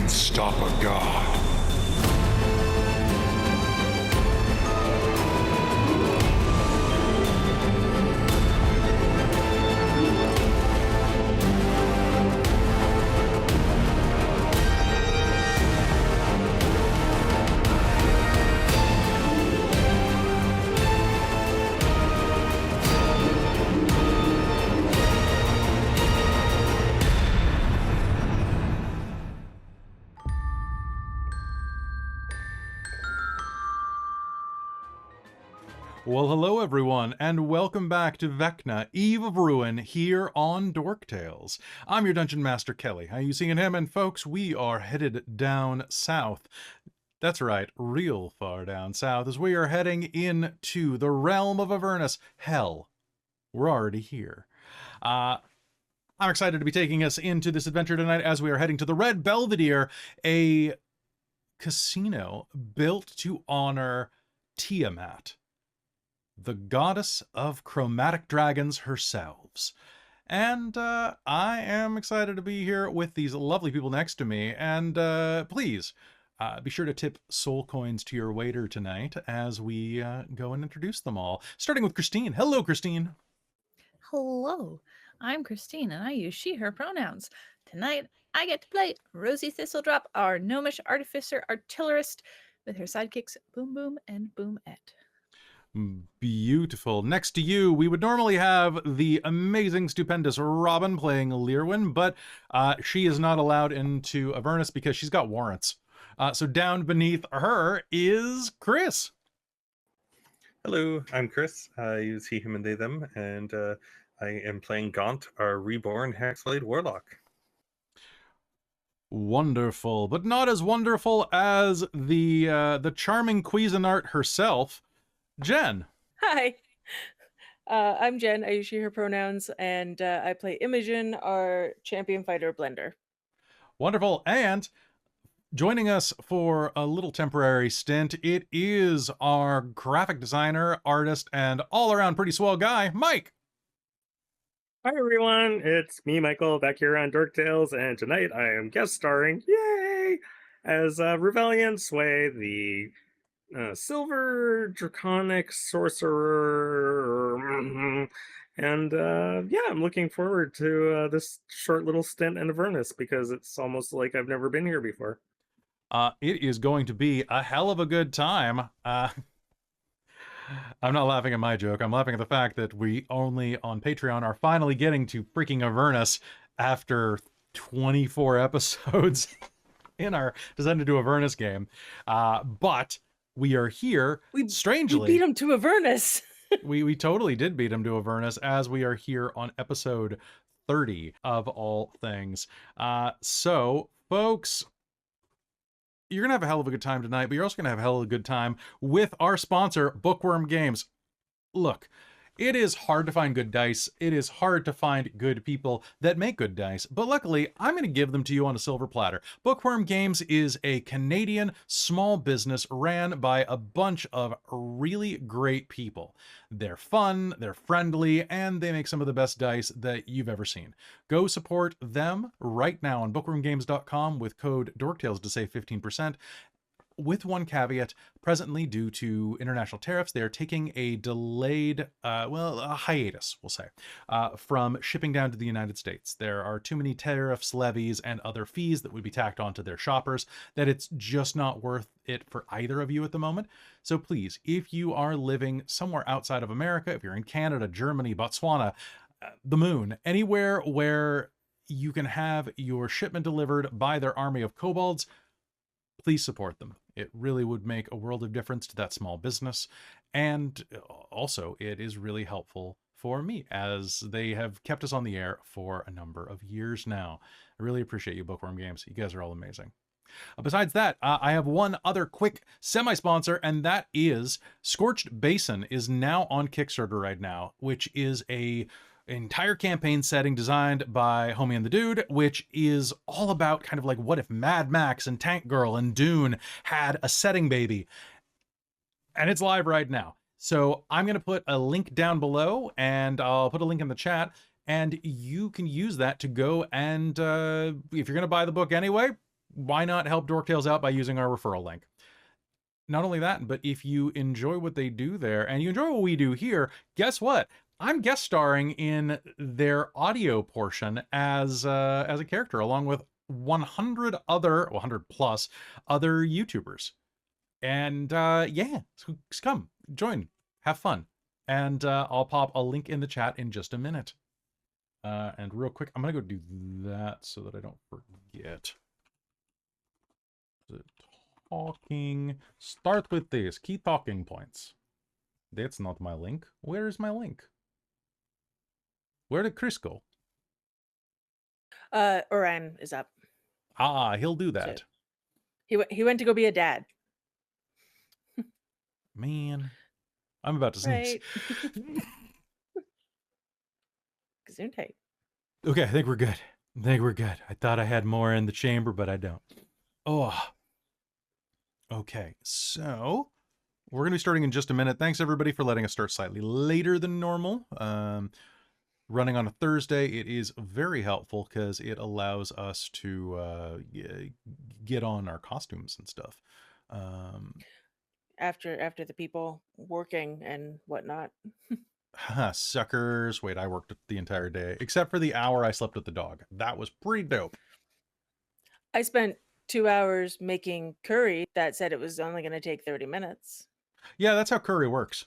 stop a god. Well, hello everyone, and welcome back to Vecna, Eve of Ruin, here on Dork Tales. I'm your Dungeon Master, Kelly. How you seeing him? And folks, we are headed down south. That's right, real far down south, as we are heading into the realm of Avernus. Hell, we're already here. I'm excited to be taking us into this adventure tonight as we are heading to the Red Belvedere, a casino built to honor Tiamat, the goddess of chromatic dragons herself. And I am excited to be here with these lovely people next to me. And please be sure to tip soul coins to your waiter tonight as we go and introduce them all. Starting with Christine. Hello, Christine. Hello, I'm Christine and I use she, her pronouns. Tonight, I get to play Rosie Thistledrop, our gnomish artificer artillerist, with her sidekicks Boom Boom and Boomette. Beautiful. Next to you, we would normally have the amazing, stupendous Robin playing Lir'wen, but she is not allowed into Avernus because she's got warrants. So down beneath her is Chris. Hello, I'm Chris. I use he, him, and they, them, and I am playing Gaunt, our reborn Hexblade Warlock. Wonderful, but not as wonderful as the charming Cuisinart herself, Jen. Hi, I'm Jen. I use she, her pronouns, and I play Imogen, our champion fighter blender. Wonderful, and joining us for a little temporary stint, it is our graphic designer, artist, and all-around pretty swell guy, Mike. Hi everyone, it's me, Michael, back here on Dork Tales, and tonight I am guest starring, yay, as Ruevalion Sway, the silver draconic sorcerer, and yeah, I'm looking forward to this short little stint in Avernus because it's almost like I've never been here before. It is going to be a hell of a good time. I'm not laughing at my joke. I'm laughing at the fact that we only on Patreon are finally getting to freaking Avernus after 24 episodes in our Descend into Avernus game. But we are here, strangely. We beat him to Avernus. we totally did beat him to Avernus, as we are here on episode 30 of all things. So, folks, you're going to have a hell of a good time tonight, but you're also going to have a hell of a good time with our sponsor, Bookwyrm Games. Look, it is hard to find good dice. It is hard to find good people that make good dice, but luckily, I'm going to give them to you on a silver platter. Bookwyrm Games is a Canadian small business ran by a bunch of really great people. They're fun, they're friendly, and they make some of the best dice that you've ever seen. Go support them right now on bookwyrmgames.com with code DorkTales to save 15%. With one caveat, presently due to international tariffs, they are taking a delayed, a hiatus, we'll say, from shipping down to the United States. There are too many tariffs, levies, and other fees that would be tacked onto their shoppers that it's just not worth it for either of you at the moment. So please, if you are living somewhere outside of America, if you're in Canada, Germany, Botswana, the moon, anywhere where you can have your shipment delivered by their army of kobolds, please support them. It really would make a world of difference to that small business. And also, it is really helpful for me as they have kept us on the air for a number of years now. I really appreciate you, Bookwyrm Games. You guys are all amazing. Besides that, I have one other quick semi-sponsor, and that is Scorched Basin is now on Kickstarter right now, which is a entire campaign setting designed by Homie and the Dude, which is all about kind of like what if Mad Max and Tank Girl and Dune had a setting baby. And it's live right now. So I'm going to put a link down below, and I'll put a link in the chat, and you can use that to go and if you're going to buy the book anyway, why not help Dork Tales out by using our referral link? Not only that, but if you enjoy what they do there and you enjoy what we do here, guess what? I'm guest starring in their audio portion as a character, along with 100 plus other YouTubers. And yeah, so come join, have fun, and I'll pop a link in the chat in just a minute. And real quick, I'm gonna go do that so that I don't forget. Talking. Start with this. Key talking points. That's not my link. Where is my link? Where did Chris go? Orion is up. Ah, he'll do that. So he went to go be a dad. Man, I'm about to sneeze. Right. Gesundheit. Okay, I think we're good. I thought I had more in the chamber, but I don't. Oh. Okay, so we're going to be starting in just a minute. Thanks, everybody, for letting us start slightly later than normal. Running on a Thursday, it is very helpful because it allows us to get on our costumes and stuff. After the people working and whatnot. Suckers. Wait, I worked the entire day, except for the hour I slept with the dog. That was pretty dope. I spent 2 hours making curry that said it was only going to take 30 minutes. Yeah, that's how curry works.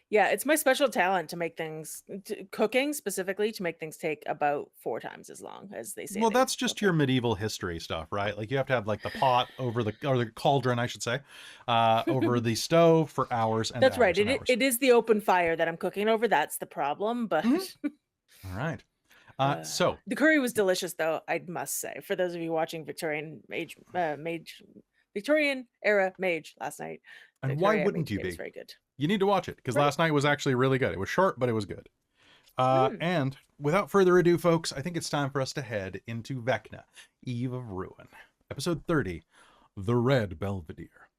Yeah, it's my special talent to make things, cooking specifically, to make things take about 4 times as long as they say. Well, that's just your medieval history stuff, right? Like you have to have like the pot over the, or the cauldron, I should say, over the stove for hours and that's hours right. and hours. It is the open fire that I'm cooking over. That's the problem. But All right. So the curry was delicious, though, I must say. For those of you watching Victorian era Mage last night, and why wouldn't you be? Very good. You need to watch it because last night was actually really good. It was short, but it was good. And without further ado, folks, I think it's time for us to head into Vecna, Eve of Ruin, episode 30, The Red Belvedere.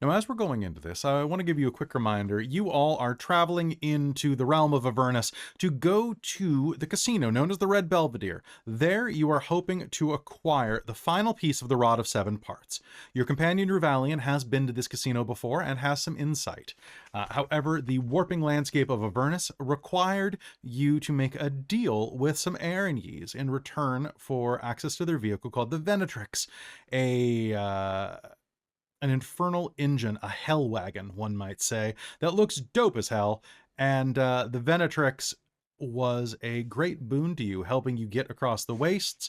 Now, as we're going into this, I want to give you a quick reminder. You all are traveling into the realm of Avernus to go to the casino known as the Red Belvedere. There, you are hoping to acquire the final piece of the Rod of Seven Parts. Your companion Ruevalion has been to this casino before and has some insight. However, the warping landscape of Avernus required you to make a deal with some Erinyes in return for access to their vehicle called the Venatrix, an infernal engine, a hell wagon, one might say, that looks dope as hell. And the Venatrix was a great boon to you, helping you get across the wastes,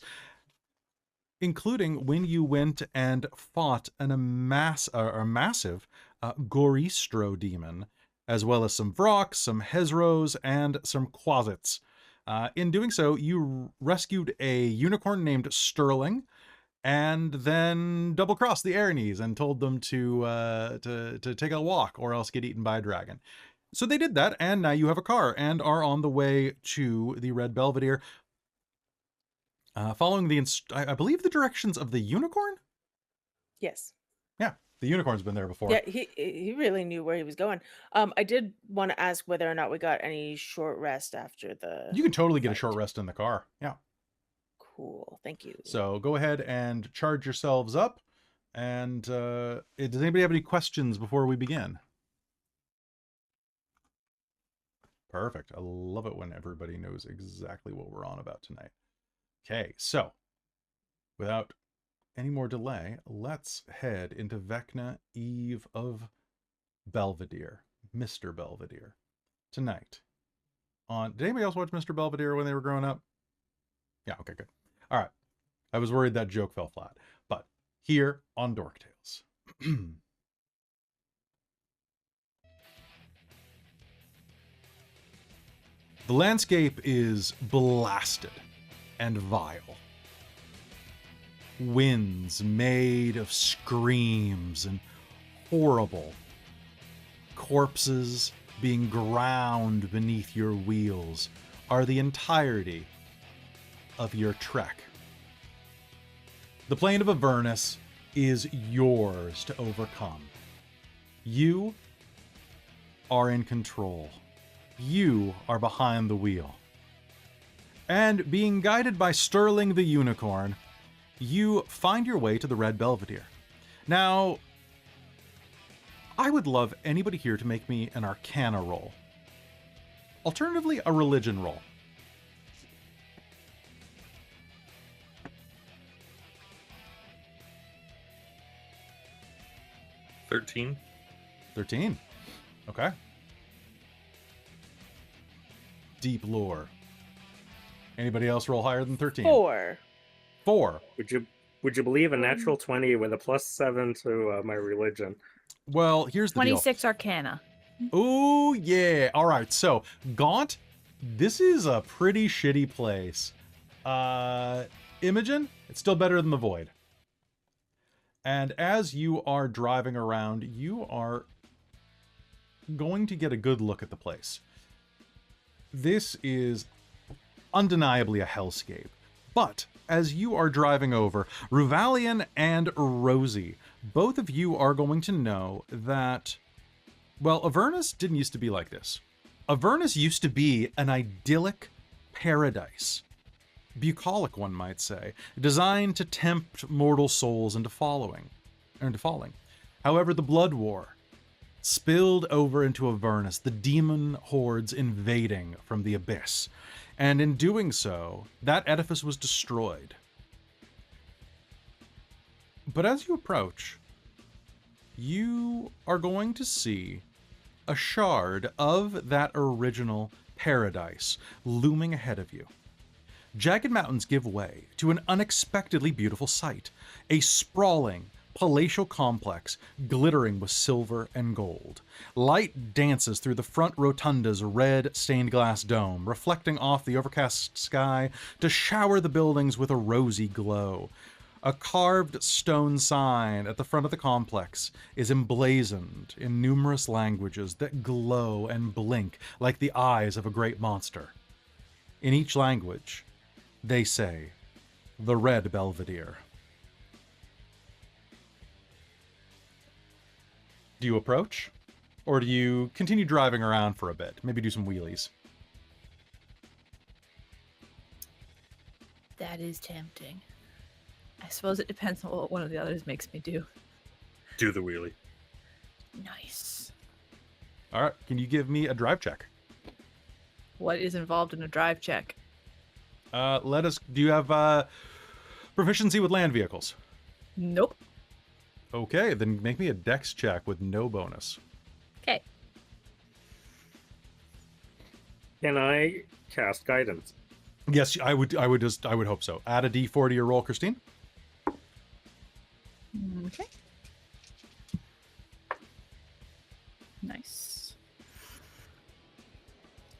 including when you went and fought a massive Goristro demon, as well as some Vroks, some Hezros, and some Quasits. In doing so, you rescued a unicorn named Sterling, and then double-crossed the Erinyes and told them to take a walk or else get eaten by a dragon. So they did that, and now you have a car and are on the way to the Red Belvedere, following I believe the directions of the unicorn? Yes. Yeah, the unicorn's been there before. Yeah, he really knew where he was going. I did want to ask whether or not we got any short rest after the... You can totally get a short rest in the car, yeah. Cool, thank you. So go ahead and charge yourselves up. And does anybody have any questions before we begin? Perfect. I love it when everybody knows exactly what we're on about tonight. Okay, so without any more delay, let's head into Vecna, Eve of Belvedere, Mr. Belvedere, tonight. Did anybody else watch Mr. Belvedere when they were growing up? Yeah, okay, good. All right. I was worried that joke fell flat. But here on Dork Tales. The landscape is blasted and vile. Winds made of screams and horrible corpses being ground beneath your wheels are the entirety of your trek. The plane of Avernus is yours to overcome. You are in control. You are behind the wheel. And being guided by Sterling the Unicorn, you find your way to the Red Belvedere. Now, I would love anybody here to make me an Arcana roll. Alternatively, a religion roll. $13. 13. Okay. Deep lore. Anybody else roll higher than 13? 4. 4. Would you believe a natural 20 with a +7 to my religion? Well, here's the deal. 26 Arcana. Oh, yeah. All right. So, Gaunt, this is a pretty shitty place. Imogen, it's still better than the Void. And as you are driving around, you are going to get a good look at the place. This is undeniably a hellscape. But as you are driving over, Ruevalion and Rosie, both of you are going to know that, well, Avernus didn't used to be like this. Avernus used to be an idyllic paradise. Bucolic, one might say, designed to tempt mortal souls into falling. However, the Blood War spilled over into Avernus, the demon hordes invading from the abyss. And in doing so, that edifice was destroyed. But as you approach, you are going to see a shard of that original paradise looming ahead of you. Jagged mountains give way to an unexpectedly beautiful sight, a sprawling, palatial complex glittering with silver and gold. Light dances through the front rotunda's red stained glass dome, reflecting off the overcast sky to shower the buildings with a rosy glow. A carved stone sign at the front of the complex is emblazoned in numerous languages that glow and blink like the eyes of a great monster. In each language, they say, "The Red Belvedere." Do you approach? Or do you continue driving around for a bit? Maybe do some wheelies? That is tempting. I suppose it depends on what one of the others makes me do. Do the wheelie. Nice. All right, can you give me a drive check? What is involved in a drive check? Do you have proficiency with land vehicles? Nope. Okay, then make me a dex check with no bonus. Okay. Can I cast guidance? Yes, I would hope so. Add a d4 to your roll, Christine. Okay. Nice.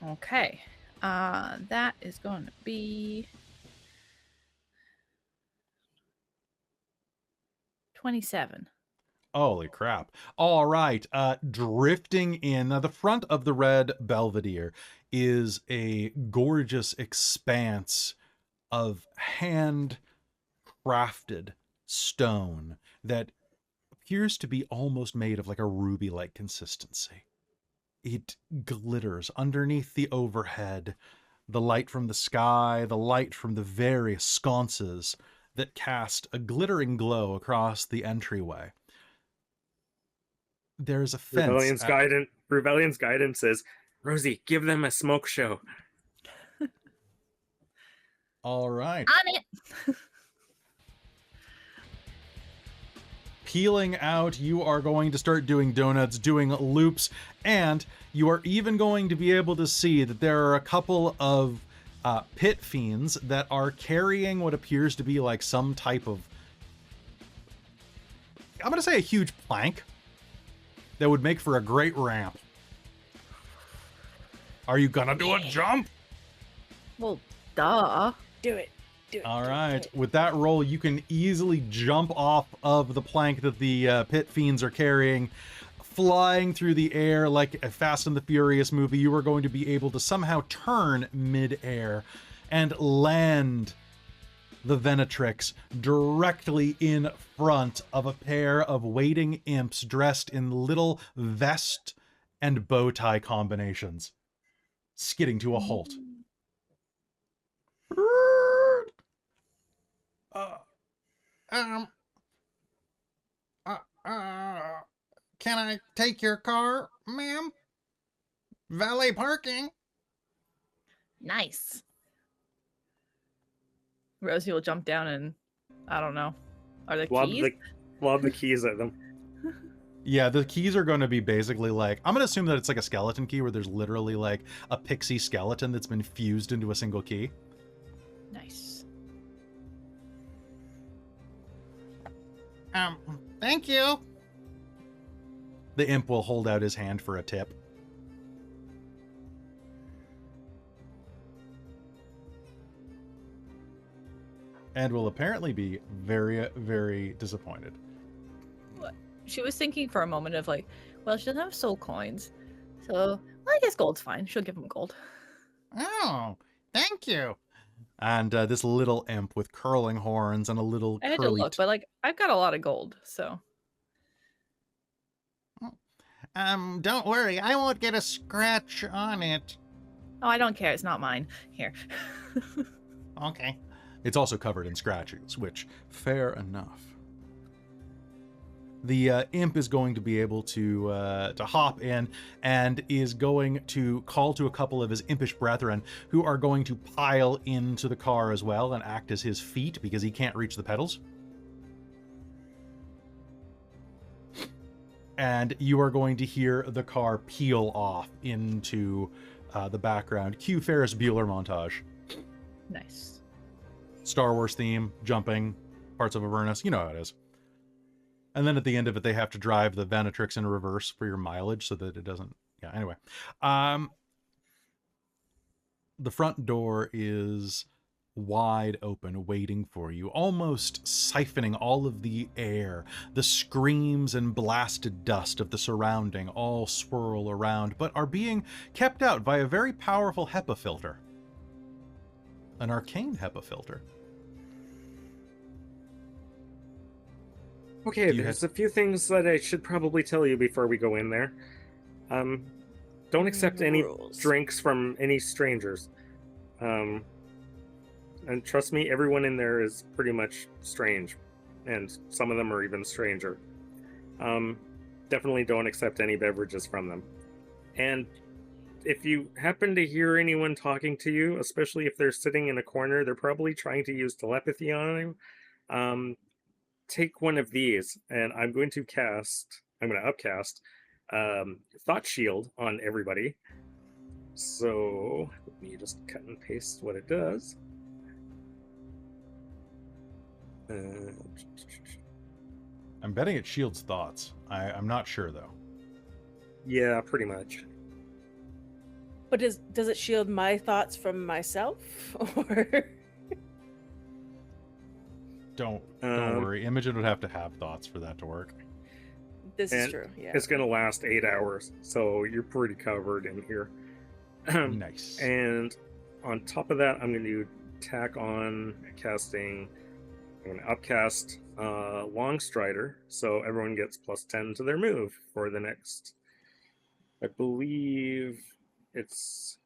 Okay. That is going to be 27. Holy crap. All right. Drifting in. Now, the front of the Red Belvedere is a gorgeous expanse of hand-crafted stone that appears to be almost made of like a ruby-like consistency. It glitters underneath the overhead, the light from the sky, the light from the various sconces that cast a glittering glow across the entryway. There's a fence. Ruevalian's guidance says, "Rosie, give them a smoke show." All right. On it! Peeling out, you are going to start doing donuts, doing loops, and you are even going to be able to see that there are a couple of pit fiends that are carrying what appears to be like some type of, I'm going to say a huge plank that would make for a great ramp. Are you going to do a jump? Well, duh. Do it. Do it. All do it, right. do it. With that roll, you can easily jump off of the plank that the pit fiends are carrying, flying through the air like a Fast and the Furious movie. You are going to be able to somehow turn mid-air and land the Venatrix directly in front of a pair of waiting imps dressed in little vest and bow tie combinations, skidding to a halt. Um, uh, uh, can I take your car, ma'am? Valet parking. Nice. Rosie will jump down and, I don't know. Are the keys? Lob the keys at them. Yeah, the keys are going to be basically like, I'm going to assume that it's like a skeleton key where there's literally like a pixie skeleton that's been fused into a single key. Nice. Thank you. The imp will hold out his hand for a tip. And will apparently be very, very disappointed. She was thinking for a moment of like, well, she doesn't have soul coins. So, well, I guess gold's fine. She'll give him gold. Oh, thank you. And this little imp with curling horns and a little I had to curly... look, but like, I've got a lot of gold, so. Don't worry. I won't get a scratch on it. Oh, I don't care. It's not mine. Here. Okay. It's also covered in scratches, which, fair enough. The imp is going to be able to hop in and is going to call to a couple of his impish brethren who are going to pile into the car as well and act as his feet because he can't reach the pedals. And you are going to hear the car peel off into the background. Cue Ferris Bueller montage. Nice. Star Wars theme, jumping, parts of Avernus, you know how it is. And then at the end of it, they have to drive the Vanatrix in reverse for your mileage so that it doesn't... Yeah, anyway. The front door is wide open, waiting for you, almost siphoning all of the air. The screams and blasted dust of the surrounding all swirl around, but are being kept out by a very powerful HEPA filter. An arcane HEPA filter. Okay, there's a few things that I should probably tell you before we go in there. Don't accept any drinks from any strangers. And trust me, everyone in there is pretty much strange. And some of them are even stranger. Definitely don't accept any beverages from them. And if you happen to hear anyone talking to you, especially if they're sitting in a corner, they're probably trying to use telepathy on you. Take one of these, and I'm going to upcast Thought Shield on everybody. So let me just cut and paste what it does. I'm betting it shields thoughts. I'm not sure, though. Yeah, pretty much. But does it shield my thoughts from myself? Or Don't worry. Imogen would have to have thoughts for that to work. This is true, yeah. It's going to last 8 hours, so you're pretty covered in here. Nice. And on top of that, I'm going to tack on casting. I'm going to upcast Longstrider, so everyone gets +10 to their move for the next. I believe it's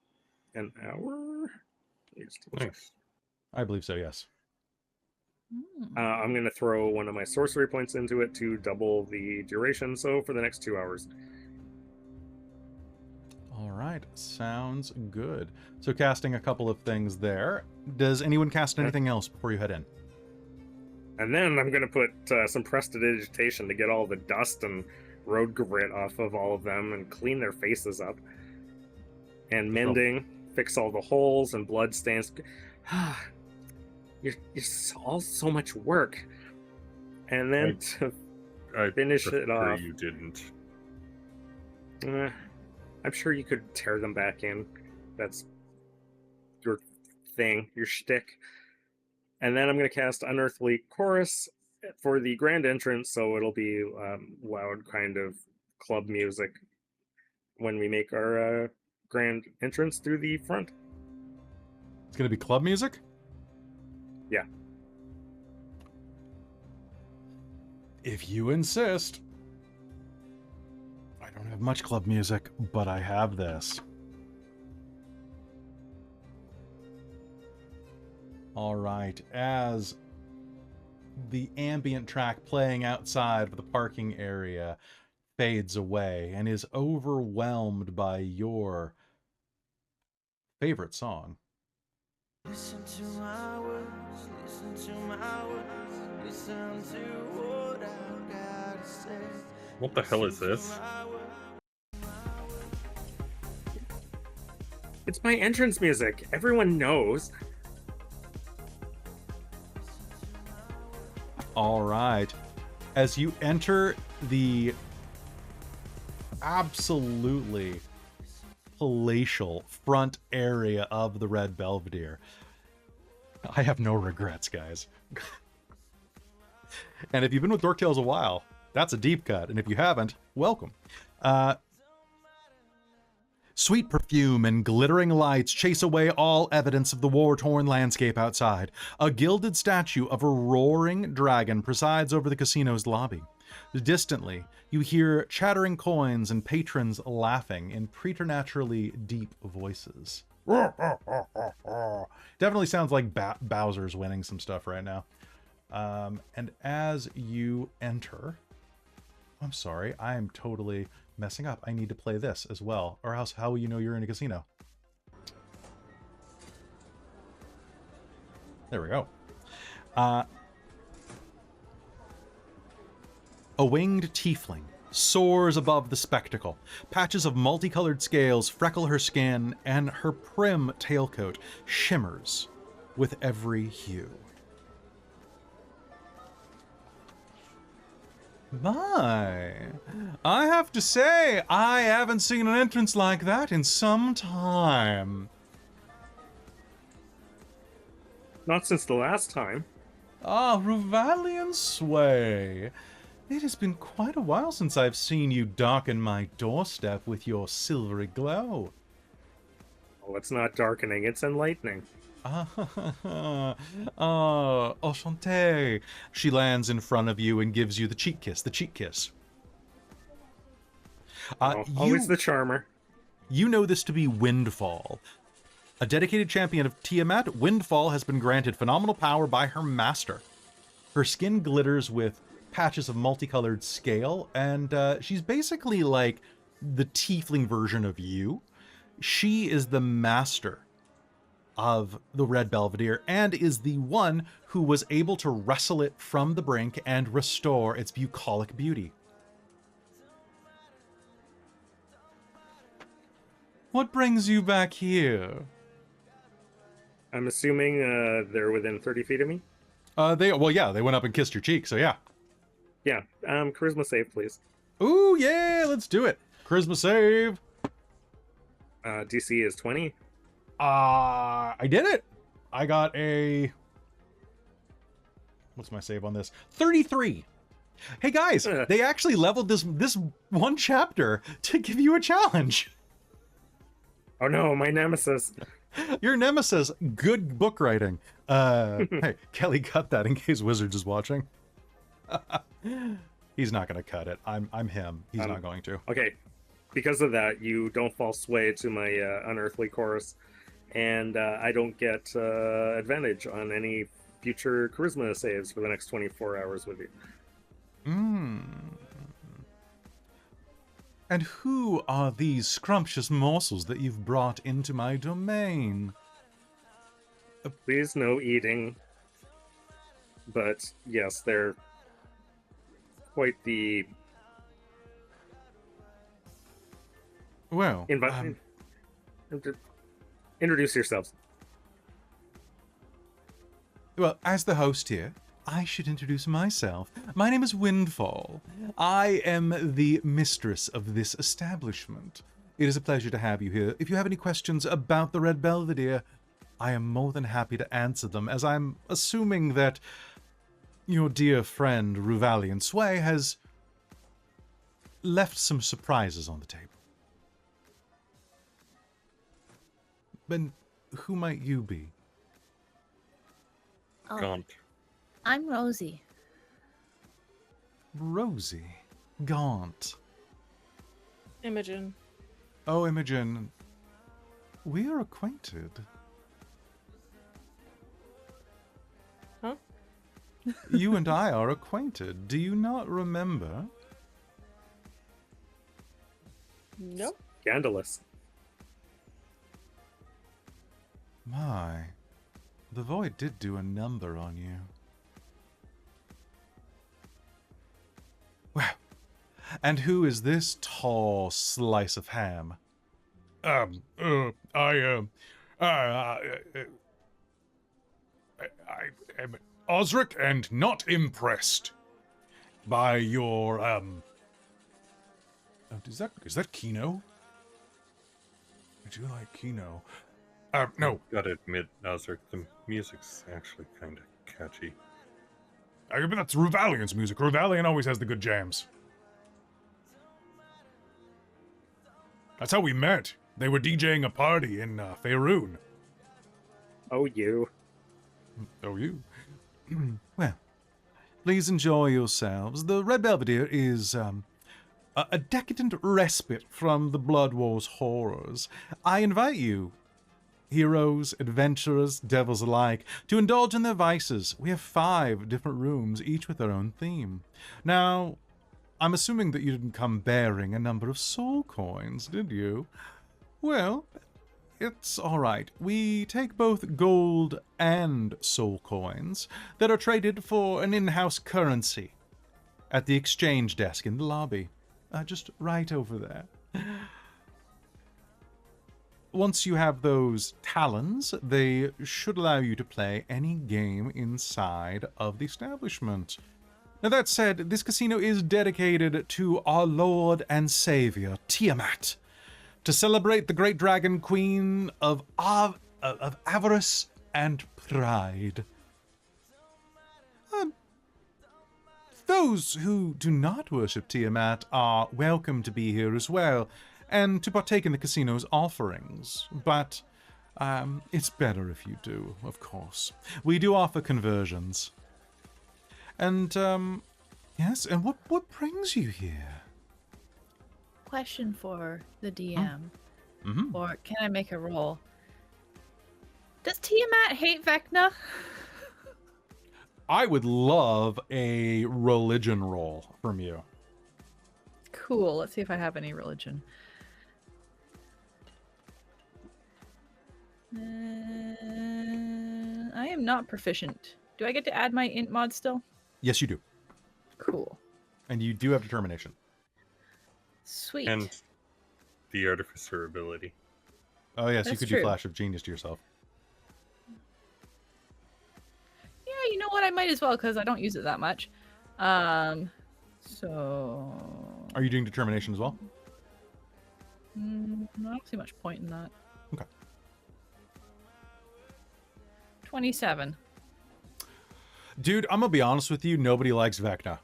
an hour. Nice. I believe so, yes. I'm going to throw one of my sorcery points into it to double the duration, so for the next 2 hours. All right, sounds good. So casting a couple of things there. Does anyone cast anything else before you head in? And then I'm going to put some prestidigitation to get all the dust and road grit off of all of them and clean their faces up. And mending, fix all the holes and blood stains. You're all so much work. And then I finish it off. You didn't. I'm sure you could tear them back in. That's your thing, your shtick. And then I'm going to cast Unearthly Chorus for the grand entrance, so it'll be loud kind of club music when we make our grand entrance through the front. It's going to be club music? Yeah. If you insist. I don't have much club music, but I have this. All right, as the ambient track playing outside of the parking area fades away and is overwhelmed by your favorite song. Listen to my words, listen to my words, listen to what I've got to say. What the hell is this? It's my entrance music. Everyone knows. All right. As you enter the absolutely palatial front area of the Red Belvedere, I have no regrets, guys. And if you've been with Dork Tales a while, that's a deep cut. And if you haven't, welcome. Sweet perfume and glittering lights chase away all evidence of the war-torn landscape outside. A gilded statue of a roaring dragon presides over the casino's lobby. Distantly, you hear chattering coins and patrons laughing in preternaturally deep voices. Definitely sounds like Bowser's winning some stuff right now. And as you enter... I'm sorry, I am totally messing up. I need to play this as well, or else how will you know you're in a casino? There we go. A winged tiefling soars above the spectacle. Patches of multicolored scales freckle her skin, and her prim tailcoat shimmers with every hue. My, I have to say, I haven't seen an entrance like that in some time. Not since the last time. Ah, Ruevalion Sway. It has been quite a while since I've seen you darken my doorstep with your silvery glow. Oh, it's not darkening, it's enlightening. Ah, enchanté. She lands in front of you and gives you the cheek kiss, Always the charmer. You know this to be Windfall. A dedicated champion of Tiamat, Windfall has been granted phenomenal power by her master. Her skin glitters with patches of multicolored scale, and she's basically like the tiefling version of you. She is the master of the Red Belvedere, and is the one who was able to wrestle it from the brink and restore its bucolic beauty. What brings you back here? I'm assuming they're within 30 feet of me? They went up and kissed your cheek, so yeah. Yeah, charisma save, please. Ooh, yeah, let's do it. Charisma save. DC is 20. I did it. I got a... What's my save on this? 33. Hey guys, they actually leveled this one chapter to give you a challenge. Oh no, my nemesis. Your nemesis, good book writing. Hey, Kelly, cut that in case Wizards is watching. He's not going to cut it. I'm him. He's not going to. Okay, because of that, you don't fall sway to my unearthly chorus, and I don't get advantage on any future charisma saves for the next 24 hours with you. And who are these scrumptious morsels that you've brought into my domain? Please, no eating. But yes, they're quite the... Well, introduce yourselves. Well, as the host here, I should introduce myself. My name is Windfall. I am the mistress of this establishment. It is a pleasure to have you here. If you have any questions about the Red Belvedere, I am more than happy to answer them, as I'm assuming that your dear friend Ruevalion Sway has left some surprises on the table. But who might you be? Oh, Gaunt. I'm Rosie. Rosie. Gaunt. Imogen. Oh, Imogen. We are acquainted. Huh? You and I are acquainted. Do you not remember? Nope. Scandalous. My, the void did do a number on you. Well, and who is this tall slice of ham? I am Osric and not impressed by your, is that Kino? I do like Kino. No, Gotta admit, Osric, the music's actually kind of catchy. but that's Ruevalion's music. Ruevalion always has the good jams. That's how we met. They were DJing a party in Faerun. Oh, you. Oh, you? Well, please enjoy yourselves. The Red Belvedere is a decadent respite from the Blood Wars horrors. I invite you, heroes, adventurers, devils alike, to indulge in their vices. We have 5 different rooms, each with their own theme. Now, I'm assuming that you didn't come bearing a number of soul coins, did you? Well, it's all right. We take both gold and soul coins that are traded for an in-house currency at the exchange desk in the lobby. Just right over there. Once you have those talons, they should allow you to play any game inside of the establishment. Now that said, this casino is dedicated to our Lord and Savior, Tiamat, to celebrate the great dragon queen of avarice and pride. Those who do not worship Tiamat are welcome to be here as well, and to partake in the casino's offerings. But it's better if you do, of course. We do offer conversions. And, yes, and what brings you here? Question for the DM. Mm-hmm. Or can I make a roll? Does Tiamat hate Vecna? I would love a religion roll from you. Cool. Let's see if I have any religion. I am not proficient. Do I get to add my int mod still? Yes, you do. Cool. And you do have determination. Sweet. And the artificer ability. Oh, yes, you That's could true. do Flash of Genius to yourself. Yeah, you know what? I might as well because I don't use it that much. So Are you doing determination as well? I don't see much point in that. Okay. 27. Dude, I'm gonna be honest with you, nobody likes Vecna.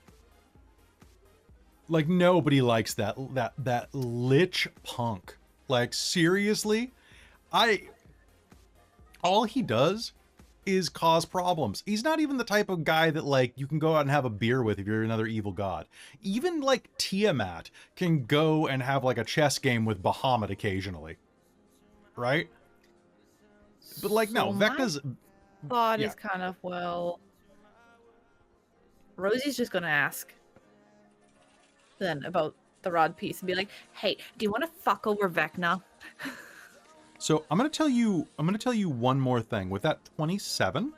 Like, nobody likes that lich punk. Like, seriously? All he does is cause problems. He's not even the type of guy that, like, you can go out and have a beer with if you're another evil god. Even, like, Tiamat can go and have, like, a chess game with Bahamut occasionally. Right? But, like, no, So Vecna's... Thought Yeah. is kind of, well, Rosie's just gonna ask then about the rod piece and be like, hey, do you want to fuck over Vecna? So I'm gonna tell you one more thing. With that 27,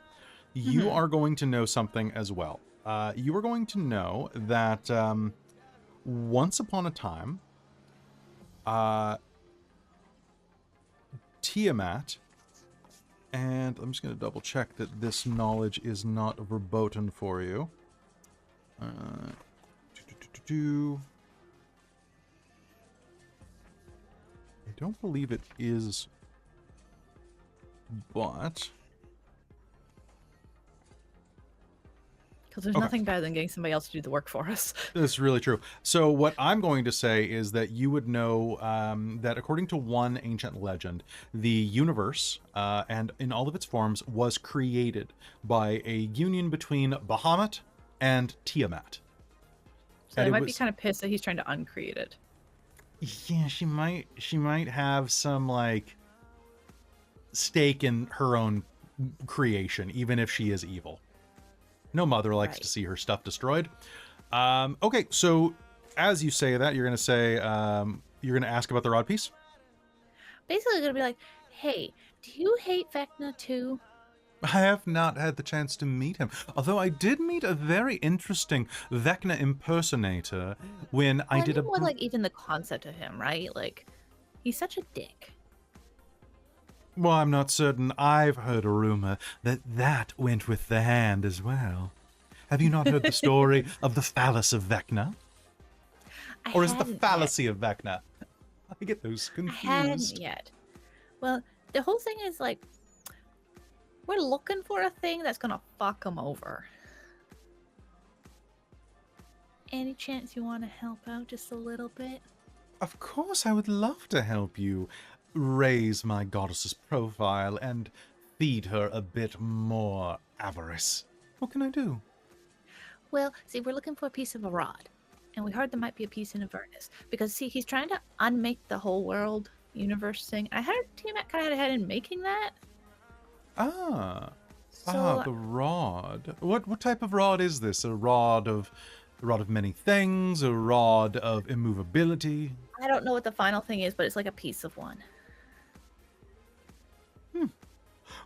you are going to know something as well. You are going to know that once upon a time, Tiamat, and I'm just gonna double check that this knowledge is not verboten for you. I don't believe it is, but Because there's Okay. nothing better than getting somebody else to do the work for us. that's really true. So what I'm going to say is that you would know that according to one ancient legend, the universe, and in all of its forms, was created by a union between Bahamut and Tiamat. So And they it might be was- kind of pissed that he's trying to uncreate it. Yeah, she might have some, like, stake in her own creation, even if she is evil. No mother likes Right. to see her stuff destroyed. Okay, so as you say that, you're going to say, you're going to ask about the rod piece? Basically, gonna be like, hey, do you hate Vecna too? I have not had the chance to meet him, although I did meet a very interesting Vecna impersonator when I did mean a... more like even the concept of him, right? Like, he's such a dick. Well, I'm not certain. I've heard a rumor that that went with the hand as well. Have you not heard the story of the phallus of Vecna? Or is it the hadn't fallacy of Vecna? I get those yet. I hadn't confused. yet. Well, the whole thing is like, we're looking for a thing that's gonna fuck him over. Any chance you want to help out just a little bit? Of course, I would love to help you raise my goddess's profile and feed her a bit more avarice. What can I do? Well, see, we're looking for a piece of a rod. And we heard there might be a piece in Avernus. Because, see, he's trying to unmake the whole world universe thing. I heard Tiamat kind of had a hand in making that. So, The rod. What type of rod is this? A rod of many things? A rod of immovability? I don't know what the final thing is, but it's like a piece of one.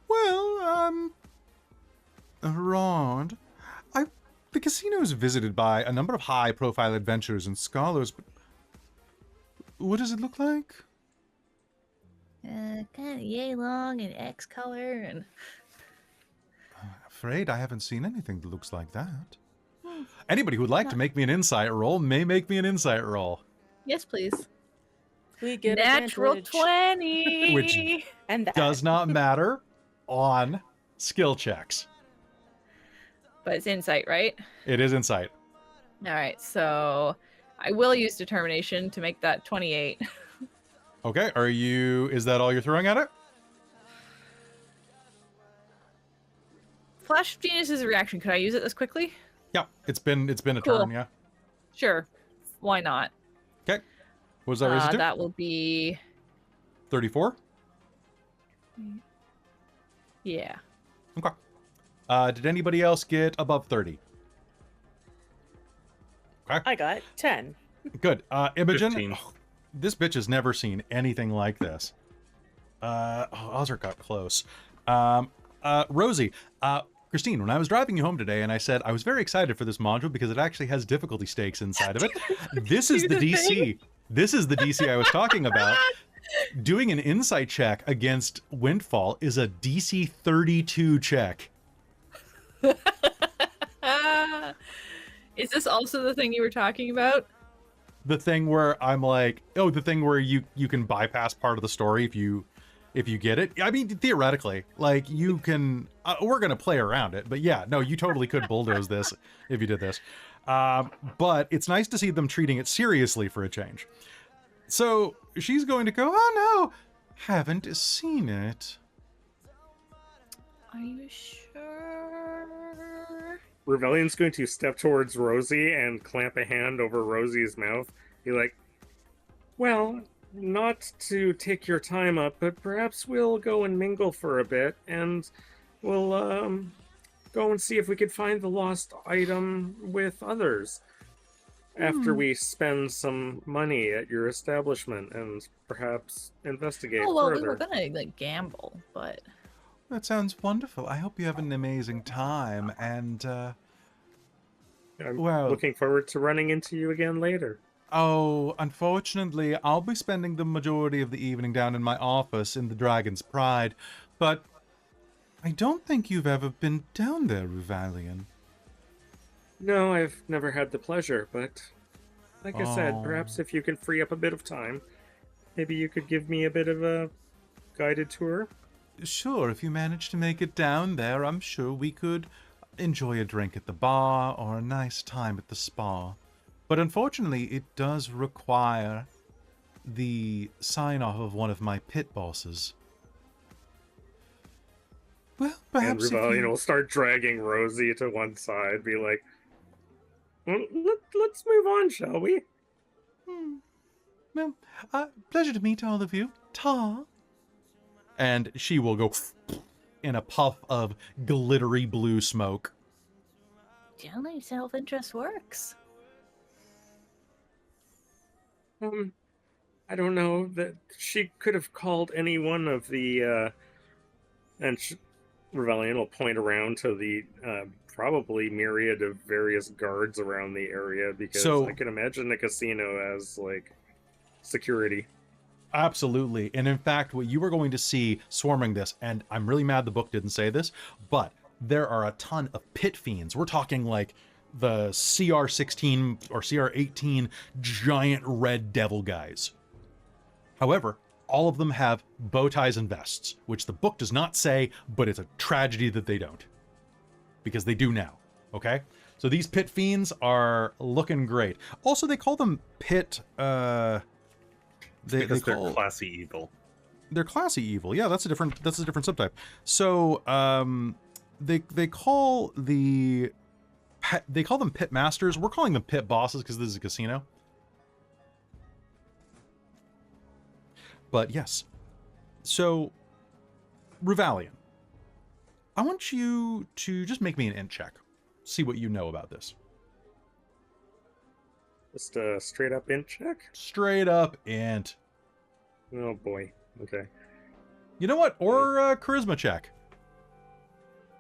Well, a rod. The casino is visited by a number of high-profile adventurers and scholars, but what does it look like? Kind of yay long and X color and... Afraid I haven't seen anything that looks like that. Anybody who would like to make me an insight roll may make me an insight roll. Yes, please. We get Natural advantage. 20! Which And that. Does not matter on skill checks. But it's insight, right? It is insight. All right, so I will use determination to make that 28. Okay, is that all you're throwing at it? Flash of Genius is a reaction. Could I use it this quickly? Yeah, it's been a Cool. turn, yeah. Sure. Why not? Okay. What does that raise it to? That will be... 34? Yeah. Okay. Did anybody else get above 30? Okay. I got 10. Good. Imogen, 15. this bitch has never seen anything like this. Osric got close. Rosie, Christine, when I was driving you home today and I said I was very excited for this module because it actually has difficulty stakes inside of it. This is the DC. This is the DC I was talking about. Doing an insight check against Windfall is a DC 32 check. Is this also the thing you were talking about? The thing where I'm like, oh, the thing where you can bypass part of the story if you get it. I mean, theoretically, like you can, we're going to play around it, but yeah, no, you totally could bulldoze this if you did this. But it's nice to see them treating it seriously for a change. So she's going to go, oh no, haven't seen it. Are you sure? Ruevalion's going to step towards Rosie and clamp a hand over Rosie's mouth. Be like, well, not to take your time up, but perhaps we'll go and mingle for a bit, and we'll go and see if we could find the lost item with others after we spend some money at your establishment and perhaps investigate Oh, well, further. we were gonna like gamble, but That sounds wonderful. I hope you have an amazing time, and I'm well- looking forward to running into you again later. oh, unfortunately, I'll be spending the majority of the evening down in my office in the Dragon's Pride, but I don't think you've ever been down there, Ruevalion. No, I've never had the pleasure, but like I said, Oh. perhaps if you can free up a bit of time, maybe you could give me a bit of a guided tour. Sure, if you manage to make it down there, I'm sure we could enjoy a drink at the bar or a nice time at the spa. But unfortunately, it does require the sign-off of one of my pit bosses. Well, And perhaps if Ruevalion you... will start dragging Rosie to one side, be like, well, let's move on, shall we? Well, pleasure to meet all of you. Ta. And she will go in a puff of glittery blue smoke. Generally, self-interest works. I don't know that she could have called any one of the and Ruevalion will point around to the probably myriad of various guards around the area, because So- I can imagine the casino as like security. Absolutely. And in fact, what you are going to see swarming this, and I'm really mad the book didn't say this, but there are a ton of pit fiends. We're talking like the CR16 or CR18 giant red devil guys. However, all of them have bow ties and vests, which the book does not say, but it's a tragedy that they don't. Because they do now, okay? So these pit fiends are looking great. Also, they call them pit... Because they're classy evil. They're classy evil. Yeah, that's a different subtype. So they call them pit masters. We're calling them pit bosses because this is a casino. But yes. So Ruevalion, I want you to just make me an int check. See what you know about this. Just a straight up int check? Straight up int. Oh boy. Okay. You know what? Or charisma check.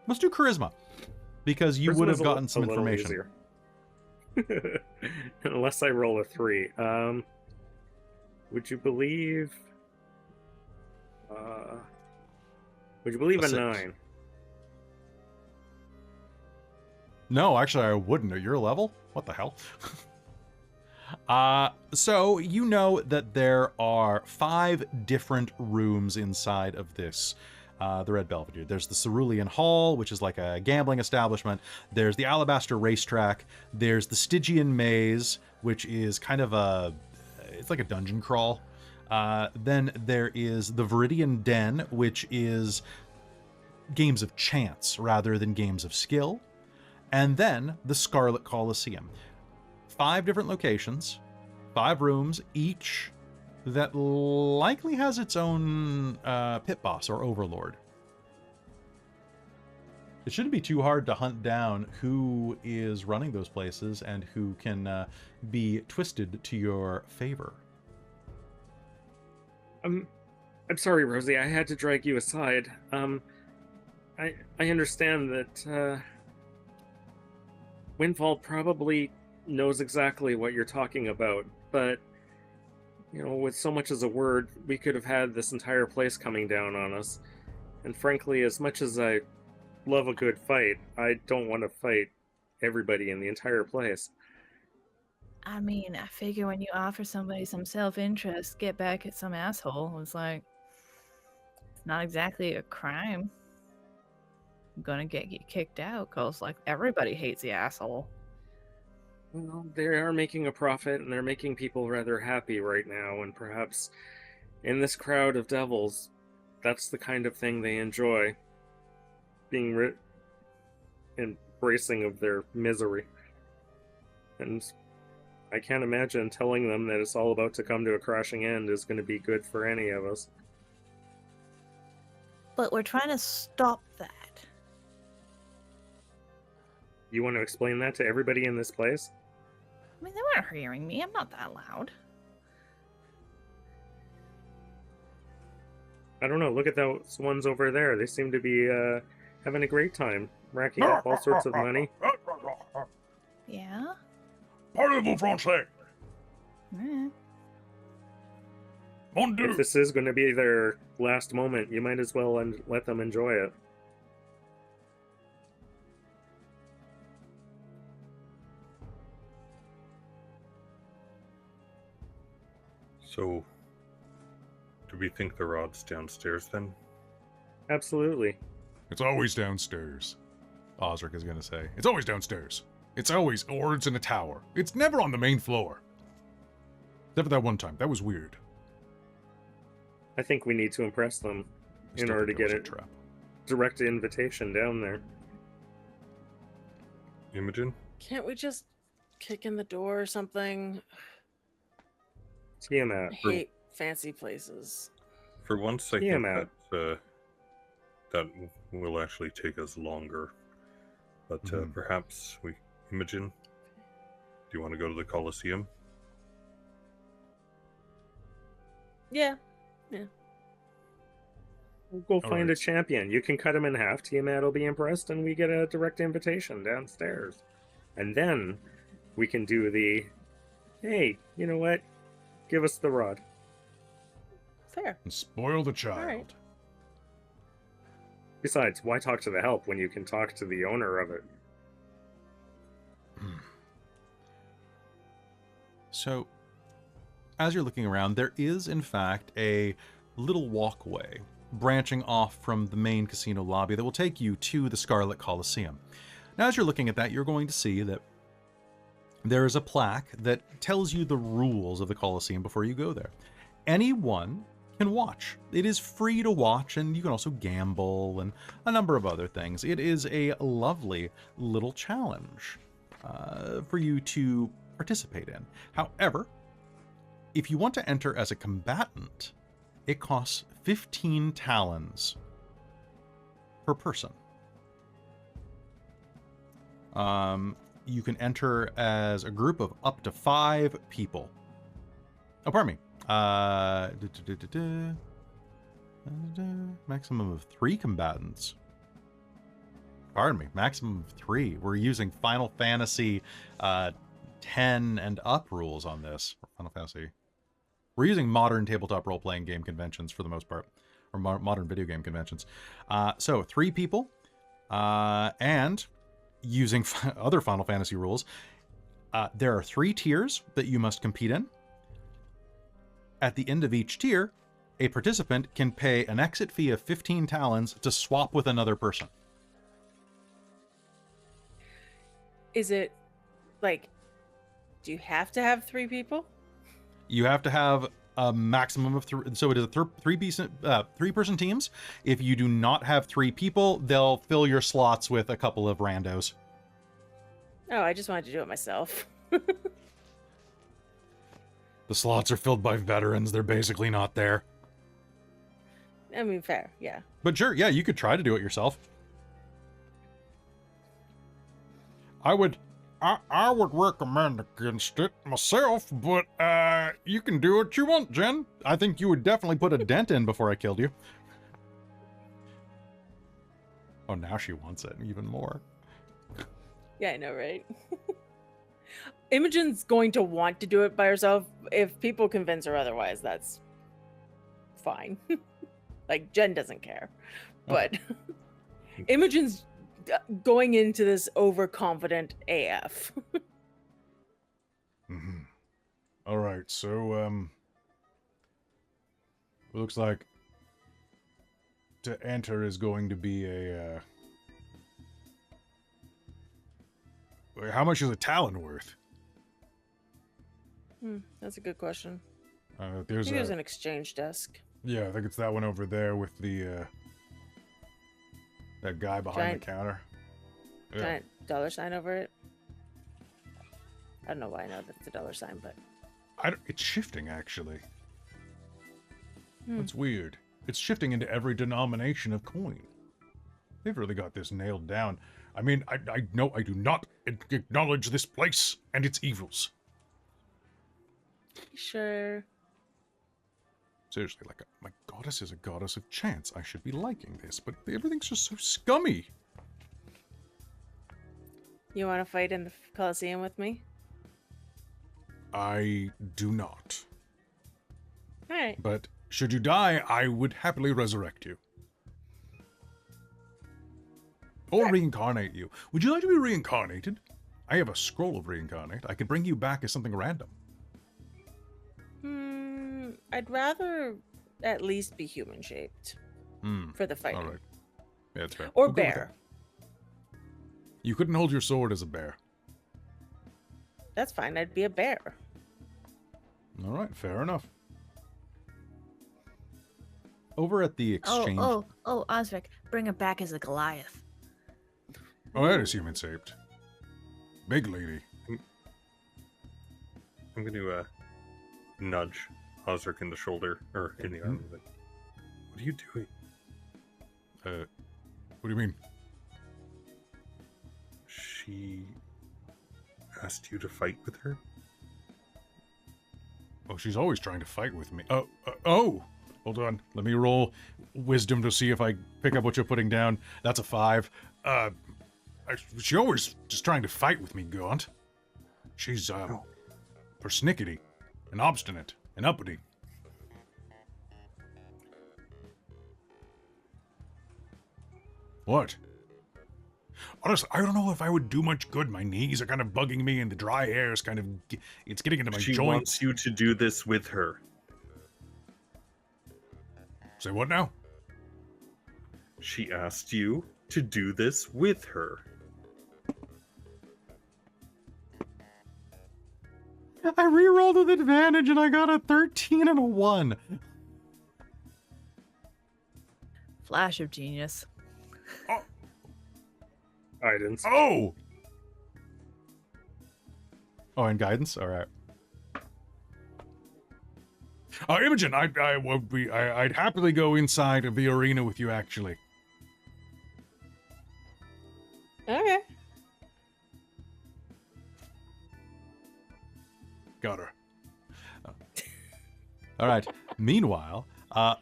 Let's do charisma. Because you would have gotten some information. Unless I roll a 3. Would you believe... would you believe a 9? No, actually I wouldn't. At your level? What the hell? So you know that there are 5 different rooms inside of this, the Red Belvedere. There's the Cerulean Hall, which is like a gambling establishment. There's the Alabaster Racetrack. There's the Stygian Maze, which is kind of it's like a dungeon crawl. Then there is the Viridian Den, which is games of chance rather than games of skill. And then the Scarlet Colosseum. 5 different locations, 5 rooms, each that likely has its own pit boss or overlord. It shouldn't be too hard to hunt down who is running those places and who can be twisted to your favor. I'm sorry, Rosie. I had to drag you aside. I understand that Windfall probably knows exactly what you're talking about, but you know, with so much as a word, we could have had this entire place coming down on us. And frankly, as much as I love a good fight, I don't want to fight everybody in the entire place. I mean, I figure when you offer somebody some self-interest, get back at some asshole. It's like, it's not exactly a crime. I'm gonna get you kicked out because, like, everybody hates the asshole. Well, they are making a profit, and they're making people rather happy right now, and perhaps in this crowd of devils, that's the kind of thing they enjoy. Being embracing of their misery. And I can't imagine telling them that it's all about to come to a crashing end is going to be good for any of us. But we're trying to stop that. You want to explain that to everybody in this place? I mean, they weren't hearing me. I'm not that loud. I don't know. Look at those ones over there. They seem to be having a great time, racking up all sorts of money. Yeah? Parlez-vous français? Mon Dieu! If this is going to be their last moment, you might as well let them enjoy it. So, do we think the rod's downstairs then? Absolutely. It's always downstairs. Osric is gonna say. It's always downstairs. It's always, or it's in a tower. It's never on the main floor. Except for that one time. That was weird. I think we need to impress them I in still order to think get there it was a trap. direct invitation down there. Imogen? Can't we just kick in the door or something? Tiamat. I hate fancy places. For once, I Tiamat. think that will actually take us longer. But perhaps we Imogen, do you want to go to the Colosseum? Yeah. We'll go find right. a champion. You can cut him in half. Tiamat will be impressed, and we get a direct invitation downstairs. And then we can do the, hey, you know what? Give us the rod. Fair. And spoil the child. right. Besides, why talk to the help when you can talk to the owner of it? So, as you're looking around, there is, in fact, a little walkway branching off from the main casino lobby that will take you to the Scarlet Coliseum. Now, as you're looking at that, you're going to see that there is a plaque that tells you the rules of the Coliseum before you go there. Anyone can watch. It is free to watch, and you can also gamble and a number of other things. It is a lovely little challenge for you to participate in. However, if you want to enter as a combatant, it costs 15 talons per person. You can enter as a group of up to 5 people. Oh, pardon me. Maximum of 3 combatants. Pardon me. Maximum of 3. We're using Final Fantasy 10 and up rules on this. Final Fantasy. We're using modern tabletop role-playing game conventions for the most part, or modern video game conventions. So 3 people, and using other Final Fantasy rules, there are 3 tiers that you must compete in. At the end of each tier, a participant can pay an exit fee of 15 talons to swap with another person. Is it like, do you have to have 3 people? You have to have a maximum of 3. So it is a 3-person teams. If you do not have 3 people, they'll fill your slots with a couple of randos. Oh, I just wanted to do it myself. The slots are filled by veterans. They're basically not there. I mean, fair, yeah. But sure, yeah, you could try to do it yourself. I would recommend against it myself, but you can do what you want, Jen. I think you would definitely put a dent in before I killed you. Oh, now she wants it even more. Yeah, I know, right? Imogen's going to want to do it by herself. If people convince her otherwise, that's fine. Like, Jen doesn't care. But Imogen's going into this overconfident AF. Mm-hmm. All right, so it looks like to enter is going to be a how much is a talon worth? That's a good question. There's There's an exchange desk. Yeah, I think it's that one over there with the that guy behind the counter. Yeah. Giant dollar sign over it. I don't know why I know that's a dollar sign, but It's shifting, actually. That's weird. It's shifting into every denomination of coin. They've really got this nailed down. I mean, I know I do not acknowledge this place and its evils. sure. Seriously, like, my goddess is a goddess of chance. I should be liking this, but everything's just so scummy. You want to fight in the Coliseum with me? I do not. All right. But should you die, I would happily resurrect you. Or reincarnate you. Would you like to be reincarnated? I have a scroll of reincarnate. I could bring you back as something random. I'd rather at least be human shaped for the fighting. All right. Yeah, that's fair. Or We'll go with bear. that. You couldn't hold your sword as a bear. That's fine. I'd be a bear. All right, fair enough. Over at the exchange. Oh, Osric, bring her back as a Goliath. Oh, that is human shaped. Big lady. I'm going to nudge Osric in the shoulder, or in the arm. What are you doing? What do you mean? She asked you to fight with her? Oh, she's always trying to fight with me. Oh! Hold on. Let me roll wisdom to see if I pick up what you're putting down. That's a 5. She always just trying to fight with me, Gaunt. She's, persnickety and obstinate and uppity. What? Honestly, I don't know if I would do much good. My knees are kind of bugging me, and the dry air is kind of... It's getting into my She joints. wants you to do this with her. Say what now? She asked you to do this with her. I re-rolled with advantage and I got a 13 and a 1. Flash of genius. Guidance. Oh! Oh, and guidance? All right. Imogen, I'd happily go inside of the arena with you, actually. Okay. Got her. All right. Meanwhile,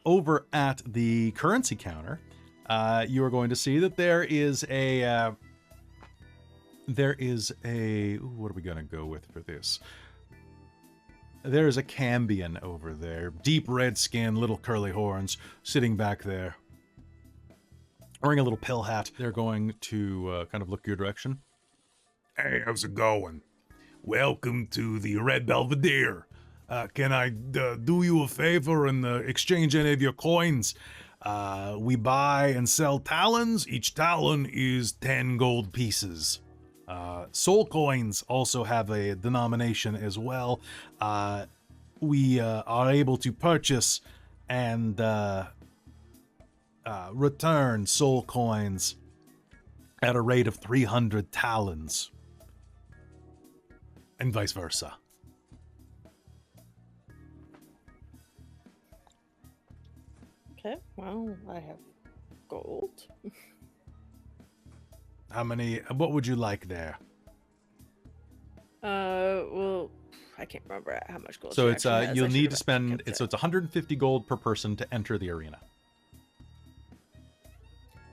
over at the currency counter, you are going to see that there is a... ooh, what are we going to go with for this? There's a Cambion over there. Deep red skin, little curly horns, sitting back there. Wearing a little pill hat. They're going to kind of look your direction. Hey, how's it going? Welcome to the Red Belvedere. Can I do you a favor and exchange any of your coins? We buy and sell talons. Each talon is 10 gold pieces. Soul coins also have a denomination as well. We are able to purchase and return soul coins at a rate of 300 talons. And vice versa. Okay. Well, I have gold. How many? What would you like there? Well, I can't remember how much gold. So she it's actually has. I you'll should need have to spend kept it's it. it's 150 gold per person to enter the arena.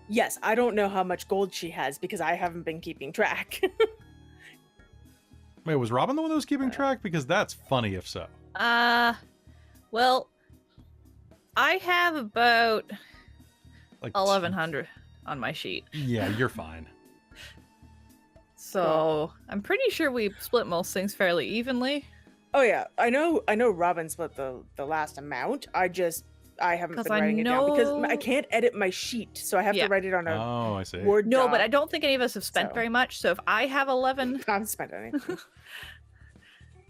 Yes, I don't know how much gold she has because I haven't been keeping track. Wait, was Robin the one that was keeping track? Because that's funny if so. Well, I have about Like 1,100 on my sheet. Yeah, you're fine. So I'm pretty sure we split most things fairly evenly. Oh yeah, I know Robin split the last amount. I haven't 'Cause been I writing it down because I know- can't edit my sheet, so I have Yeah. to write it on a Oh, I see. Word No, but doc. I don't think any of us have spent So- very much. So if I have 11, I haven't spent anything.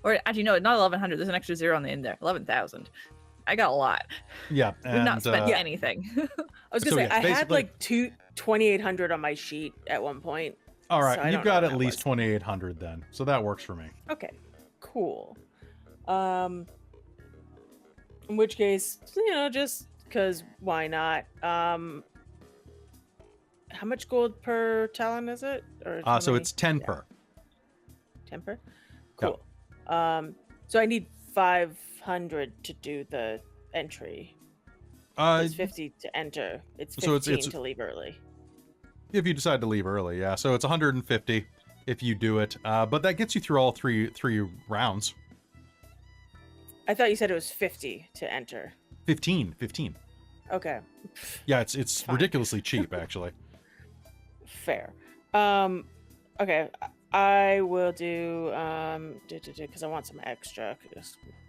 or actually no, not 1,100. There's an extra zero on the end there. 11,000. I got a lot. Yeah, We've and not spent Yeah. anything. I was gonna So, say yeah, I had basically- like 2,800 on my sheet at one point. all so I right, don't you've know got what at that least was. 2,800 then, so that works for me. Okay, cool. In which case, just because why not? How much gold per talon is it? Or how So many? it's 10 Yeah, per. 10 per. Yep. Cool. So I need 500 to do the entry. It's 50 to enter. It's 15 so it's- to leave early. If you decide to leave early, yeah. So it's 150 if you do it, but that gets you through all three rounds. I thought you said it was 50 to enter. 15. Okay. Yeah, it's Fine. ridiculously cheap actually. Fair. Okay. I will do because I want some extra.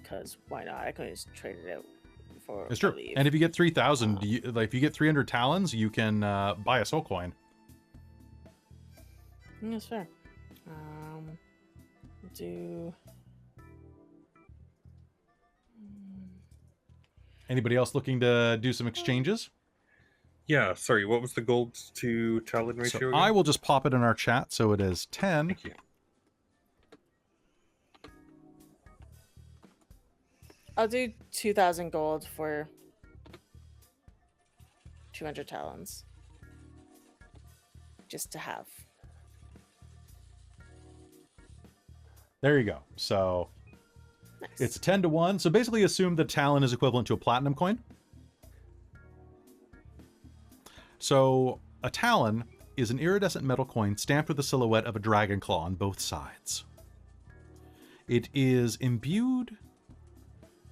Because why not? I can just trade it out before It's I true. leave. And if you get 3,000, if you get 300 talons, you can buy a soul coin. That's fair. Do. Anybody else looking to do some exchanges? Yeah, sorry, what was the gold to talon ratio? So again? I will just pop it in our chat. So it is 10. Thank you. I'll do 2,000 gold for 200 talons. Just to have. There you go. So Nice. it's 10 to 1. So basically assume the talon is equivalent to a platinum coin. So a talon is an iridescent metal coin stamped with the silhouette of a dragon claw on both sides. It is imbued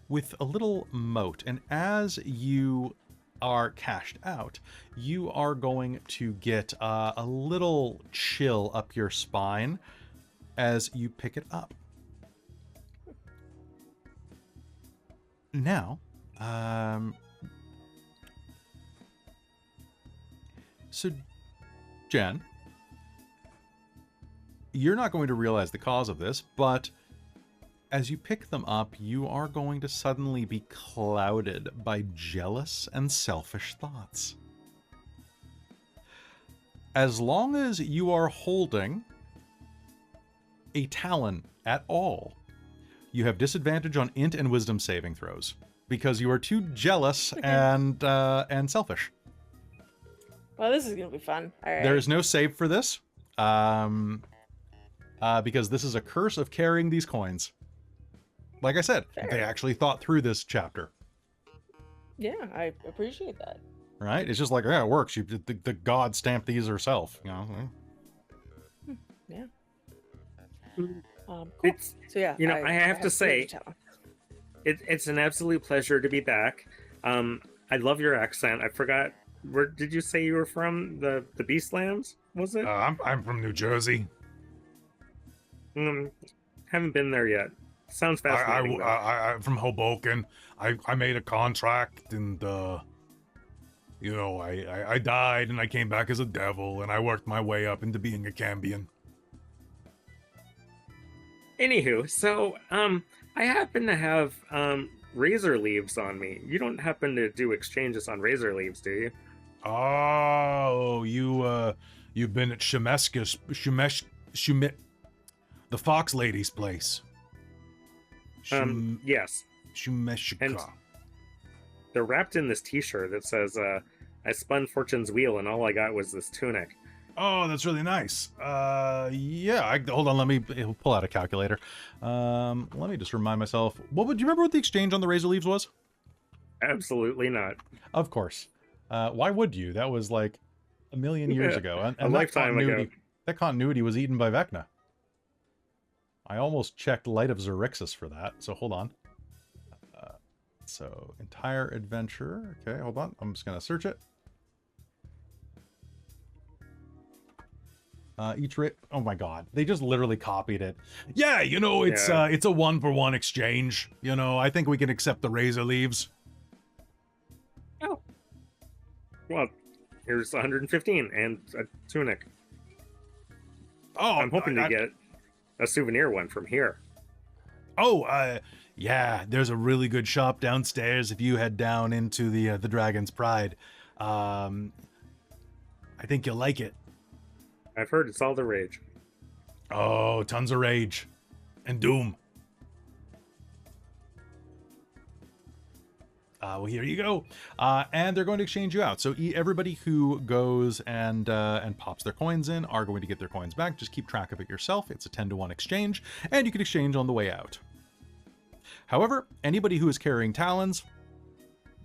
with a little moat, and as you are cashed out, you are going to get a little chill up your spine as you pick it up. Now, so Jen, you're not going to realize the cause of this, but as you pick them up, you are going to suddenly be clouded by jealous and selfish thoughts. As long as you are holding a talon at all, you have disadvantage on int and wisdom saving throws because you are too jealous and selfish. Well, this is gonna be fun. All right. There is no save for this, because this is a curse of carrying these coins. Like I said, Fair. they actually thought through this chapter. Yeah, I appreciate that. Right? It's just like, yeah, it works. The god stamped these herself. You know? Yeah. Mm. Cool. It's, So yeah, you know, I have to say, talent. it's an absolute pleasure to be back. I love your accent. I forgot, where did you say you were from? The Beastlands, was it? I'm from New Jersey. Haven't been there yet. Sounds fascinating. though. I'm from Hoboken. I made a contract, and you know, I died, and I came back as a devil, and I worked my way up into being a Cambion. Anywho, so I happen to have razor leaves on me. You don't happen to do exchanges on razor leaves, do you? Oh, you've been at the Fox Lady's place. Yes. Shumeshika. And they're wrapped in this T-shirt that says, "I spun Fortune's wheel, and all I got was this tunic." Oh, that's really nice. Yeah, hold on, let me pull out a calculator. Let me just remind myself. Do you remember what the exchange on the razor leaves was? Absolutely not. Of course. Why would you? That was like a million years ago. And A lifetime ago. That continuity was eaten by Vecna. I almost checked Light of Xerixis for that, so hold on. So, entire adventure. Okay, hold on. I'm just going to search it. Oh my god, they just literally copied it. Yeah, you know, it's Yeah. it's a 1-for-1 exchange. You know, I think we can accept the razor leaves. Oh. Well, here's 115 and a tunic. Oh, I'm hoping to get a souvenir one from here. Yeah, there's a really good shop downstairs if you head down into the Dragon's Pride. I think you'll like it. I've heard it's all the rage. Oh, tons of rage and doom. Well, here you go. And they're going to exchange you out. So everybody who goes and pops their coins in are going to get their coins back. Just keep track of it yourself. It's a 10-to-1 exchange, and you can exchange on the way out. However, anybody who is carrying talons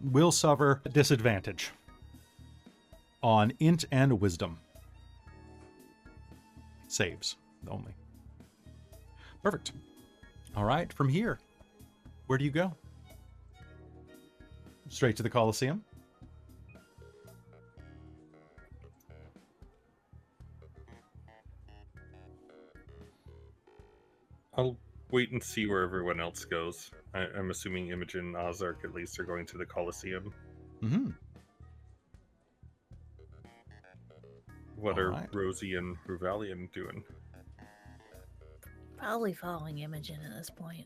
will suffer a disadvantage on int and wisdom. Saves only. Perfect. All right, from here, where do you go? Straight to the Colosseum? I'll wait and see where everyone else goes. I'm assuming Imogen and Ozark at least are going to the Colosseum. Mm-hmm. What All are right. Rosie and Ruevalion doing? Probably following Imogen at this point.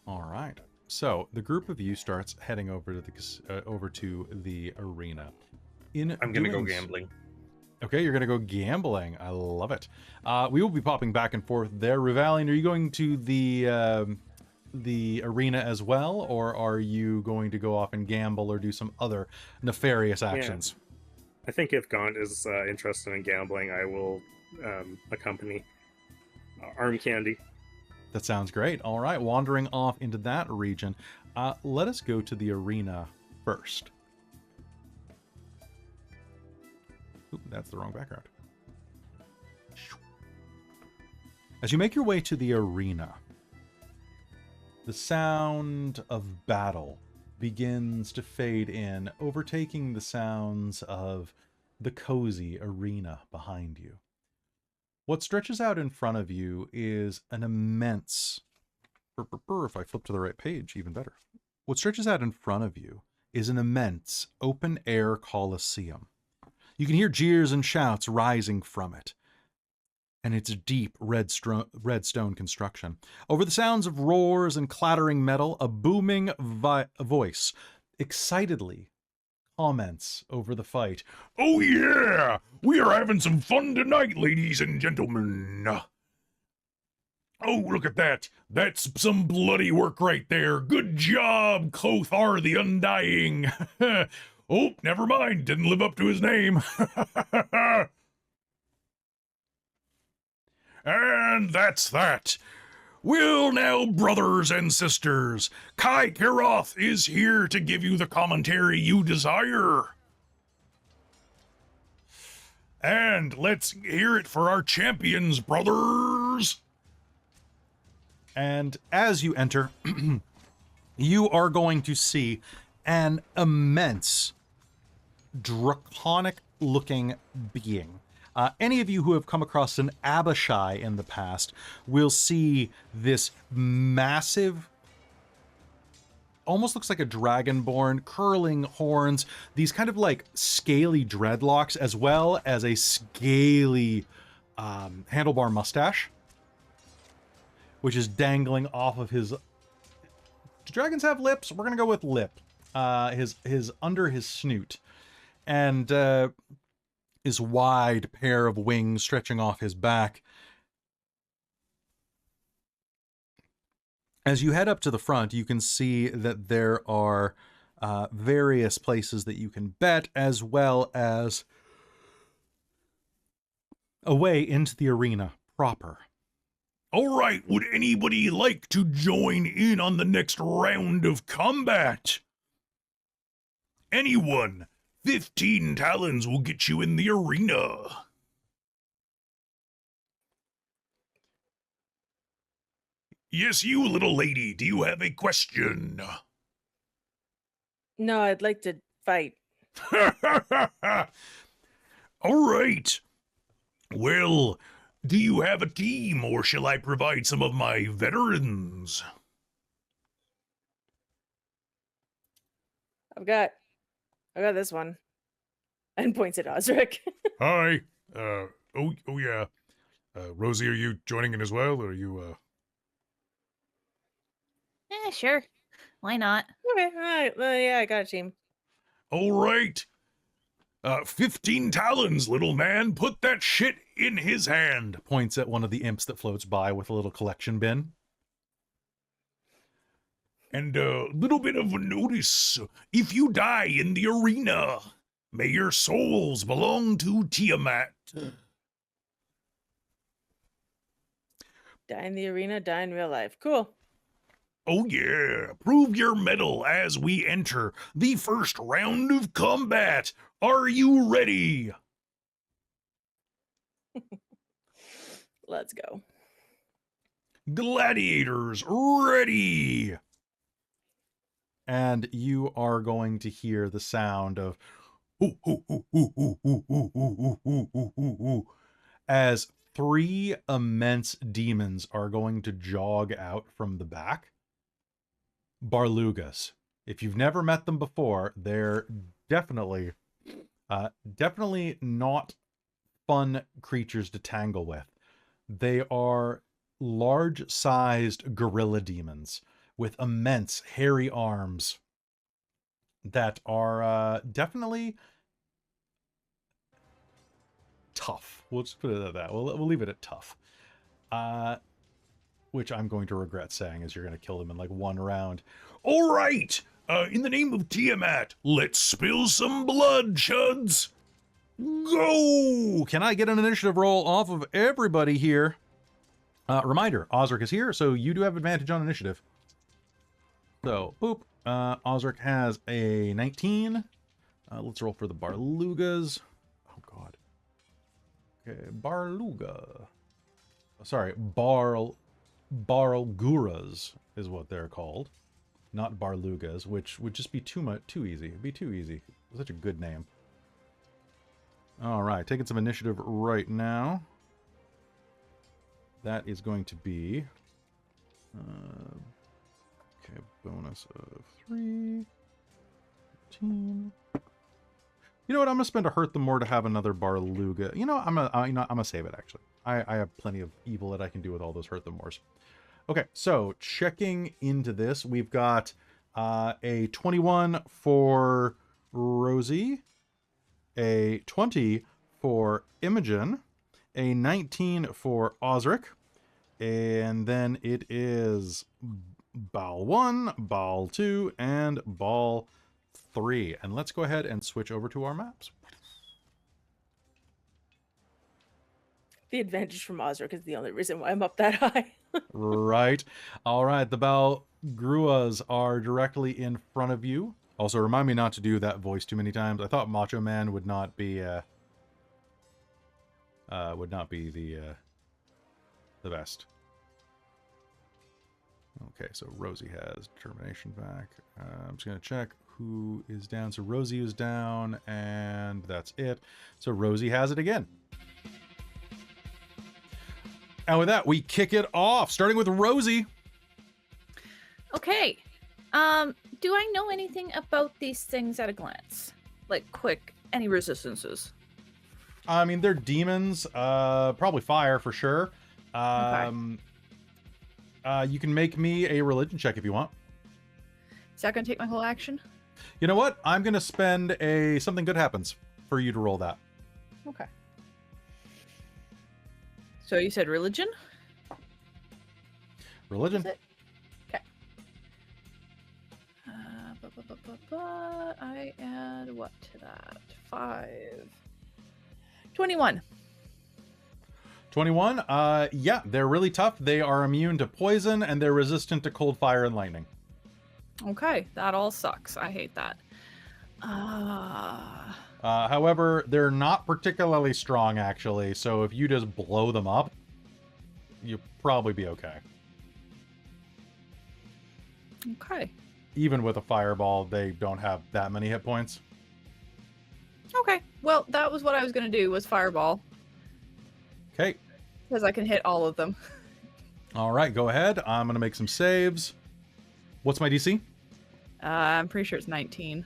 All right. So the group of you starts heading over to the arena. I'm gonna go gambling. Okay, you're gonna go gambling. I love it. We will be popping back and forth there. Ruevalion, are you going to the arena as well, or are you going to go off and gamble or do some other nefarious actions? I think if Gaunt is interested in gambling, I will accompany arm candy. That sounds great. All right, wandering off into that region. Let us go to the arena first. Ooh, that's the wrong background. As you make your way to the arena, the sound of battle begins to fade in, overtaking the sounds of the cozy arena behind you. What stretches out in front of you is an immense... If I flip to the right page, even better. What stretches out in front of you is an immense open-air coliseum. You can hear jeers and shouts rising from it, and its deep red stone construction. Over the sounds of roars and clattering metal, a booming voice excitedly comments over the fight. Oh yeah! We are having some fun tonight, ladies and gentlemen. Oh, look at that. That's some bloody work right there. Good job, Clothar the Undying. Oh, never mind. Didn't live up to his name. And that's that. Well now, brothers and sisters, Kai Karoth is here to give you the commentary you desire. And let's hear it for our champions, brothers. And as you enter, you are going to see an immense, draconic-looking being. Any of you who have come across an Abishai in the past will see this massive, almost looks like a dragonborn, curling horns, these kind of like scaly dreadlocks, as well as a scaly handlebar mustache, which is dangling off of his... Do dragons have lips? We're gonna go with lip. His under his snoot. And his wide pair of wings stretching off his back. As you head up to the front, you can see that there are various places that you can bet, as well as a way into the arena proper. All right, would anybody like to join in on the next round of combat? Anyone? 15 talons will get you in the arena. Yes, you little lady, do you have a question? No, I'd like to fight. All right. Well, do you have a team, or shall I provide some of my veterans? I've got this one. And points at Osric. Hi. Oh yeah. Rosie, are you joining in as well, or are you, Sure. Why not? Okay, all right. Well, yeah, I got a team. All right. 15 talons, little man. Put that shit in his hand. Points at one of the imps that floats by with a little collection bin. And a little bit of a notice. If you die in the arena, may your souls belong to Tiamat. Die in the arena, die in real life. Cool. Oh yeah, prove your mettle as we enter the first round of combat. Are you ready? Let's go. Gladiators, ready! And you are going to hear the sound of as 3 immense demons are going to jog out from the back. Barlugas. If you've never met them before, they're definitely not fun creatures to tangle with. They are large-sized gorilla demons with immense hairy arms that are definitely tough. We'll just put it at that. We'll leave it at tough. Which I'm going to regret saying, as you're going to kill them in like one round. All right, in the name of Tiamat, let's spill some blood, chuds. go! Can I get an initiative roll off of everybody here? Reminder, Osric is here, so you do have advantage on initiative. So, boop. Osric has a 19. Let's roll for the Barlugas. Oh, God. Okay, Barluga. Sorry, Barlguras is what they're called. Not Barlugas, which would just be too easy. It'd be too easy. Such a good name. All right, taking some initiative right now. That is going to be... okay, bonus of 3. 15. You know what? I'm gonna spend a hurt them more to have another Barluga. You know, I'm gonna save it actually. I have plenty of evil that I can do with all those hurt them mores. Okay, so checking into this, we've got a 21 for Rosie, a 20 for Imogen, a 19 for Osric, and then it is Ball 1, Ball 2, and Ball 3. And let's go ahead and switch over to our maps. The advantage from Osric is the only reason why I'm up that high. Right. All right, the Balgruas are directly in front of you. Also, remind me not to do that voice too many times. I thought Macho Man would not be the best. Okay, so Rosie has determination back. I'm just gonna check who is down. So Rosie is down, and that's it. So Rosie has it again. And with that, we kick it off, starting with Rosie. Okay. Do I know anything about these things at a glance? Like, quick, any resistances? I mean, they're demons. Probably fire for sure. Okay. You can make me a religion check if you want. Is that going to take my whole action? You know what? I'm going to spend a something good happens for you to roll that. Okay. So you said religion? Religion. Is it? Okay. I add what to that? 5. 21. 21. Yeah, they're really tough. They are immune to poison, and they're resistant to cold, fire, and lightning. Okay, that all sucks. I hate that. However, they're not particularly strong, actually, so if you just blow them up, you'll probably be okay. Okay. Even with a fireball, they don't have that many hit points. Okay. Well, that was what I was going to do, was fireball. Okay. Because I can hit all of them. All right, go ahead. I'm going to make some saves. What's my DC? I'm pretty sure it's 19.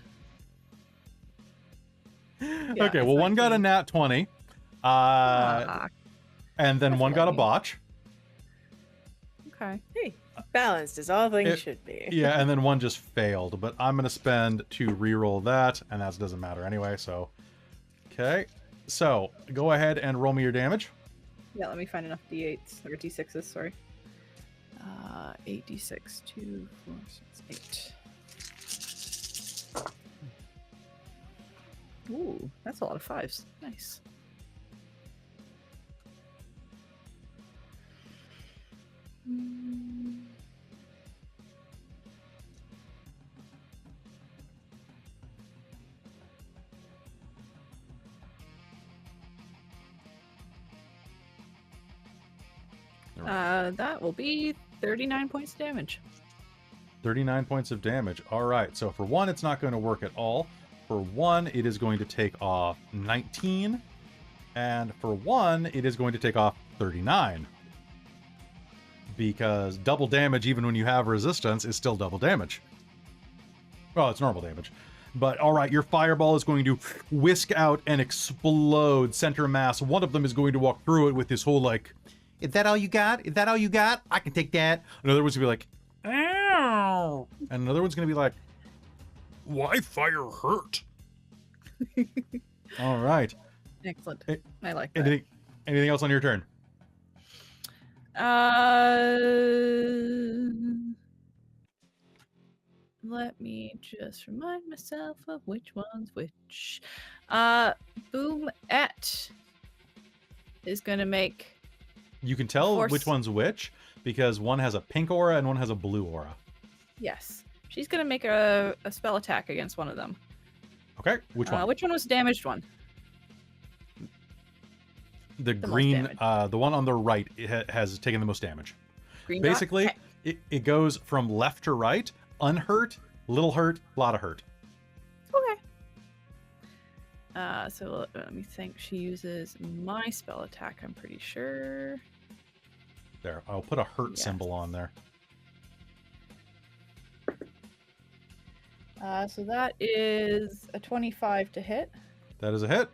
Yeah, okay, it's well, one got a 19. nat 20. And then That's one got a lucky. botch. Okay. Hey, balanced as all things should be. Yeah, and then one just failed. But I'm going to spend to reroll that, and that doesn't matter anyway, so... Okay, so go ahead and roll me your damage. Yeah, let me find enough d8s, or d6s, sorry. 8d6, 2, 4, 6, 8. Ooh, that's a lot of 5s. Nice. That will be 39 points of damage. 39 points of damage. All right, so for one, it's not going to work at all. For one, it is going to take off 19. And for one, it is going to take off 39. Because double damage, even when you have resistance, is still double damage. Well, it's normal damage. But all right, your fireball is going to whisk out and explode center mass. One of them is going to walk through it with this whole like, is that all you got? Is that all you got? I can take that. Another one's going to be like, ow. And another one's going to be like, Why fire hurt? all right. Excellent. I like that. Anything else on your turn? let me just remind myself of which one's which. Boom et is gonna make. You can tell which Force- one's which because one has a pink aura and one has a blue aura. Yes, she's gonna make a spell attack against one of them. Okay, which one? Which one was the damaged one? The most green, damage. the one on the right has taken the most damage. Green dot? Basically, Okay. it goes from left to right, unhurt, little hurt, lot of hurt. Okay. So let me think. She uses my spell attack, I'm pretty sure. There, I'll put a hurt Yes. symbol on there. So that is a 25 to hit. That is a hit.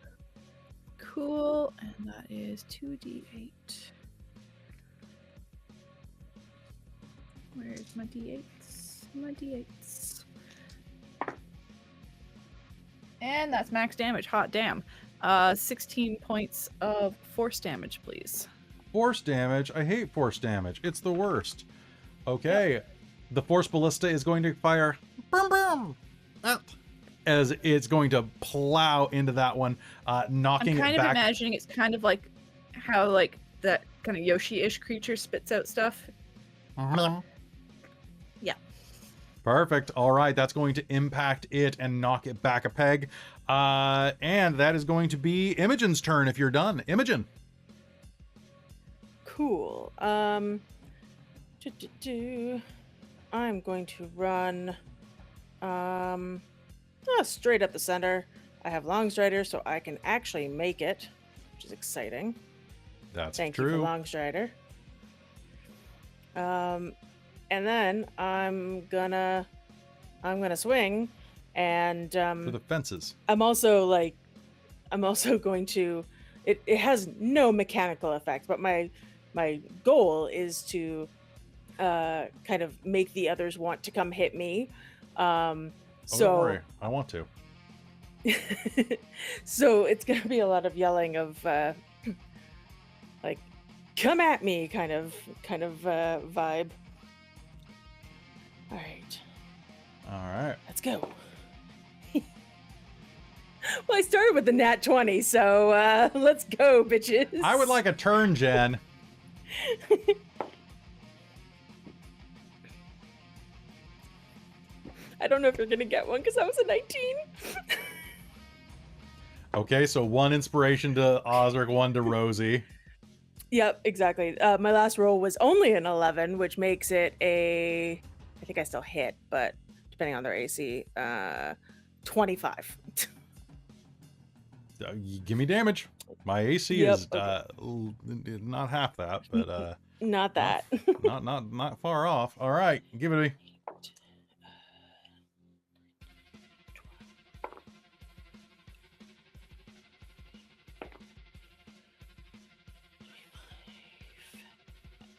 Cool. And that is 2d8. Where's my d8s? My d8s. And that's max damage. Hot damn. 16 points of force damage, please. Force damage. I hate force damage. It's the worst. Okay. The force ballista is going to fire Boom, boom. Up. as it's going to plow into that one, knocking I'm kind it of back. imagining it's kind of like how like that kind of Yoshi-ish creature spits out stuff. Mhm. Perfect. All right, that's going to impact it and knock it back a peg. And that is going to be Imogen's turn if you're done. Imogen. Cool. I'm going to run straight up the center. I have long strider, so I can actually make it, which is exciting. That's Thank you true. for long strider. And then I'm gonna swing, and For the fences. I'm also going to. It has no mechanical effect, but my goal is to kind of make the others want to come hit me. Don't So worry. I want to. so it's gonna be a lot of yelling of like come at me kind of vibe. All right, All right. let's go. Well, I started with the nat 20, so let's go, bitches. I would like a turn, Jen. I don't know if you're gonna get one because that was a 19. Okay, so one inspiration to Osric, one to Rosie. Yep, exactly. My last roll was only an 11, which makes it a. I think I still hit, but depending on their AC, 25. Give me damage. My AC Yep, is okay. not half that, but Not that. not far off. All right, give it to me.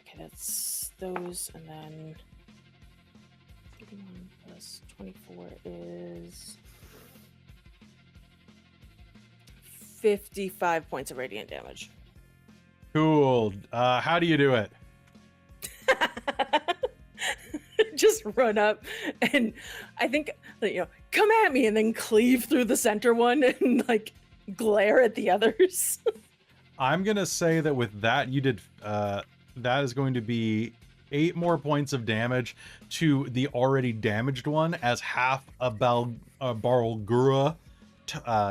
Okay, that's those, and then 31 plus 24 is 55 points of radiant damage. Cool. How do you do it? Just run up and I think, come at me and then cleave through the center one and like glare at the others. I'm gonna say that with that you did. That is going to be 8 more points of damage to the already damaged one as half a Barlgura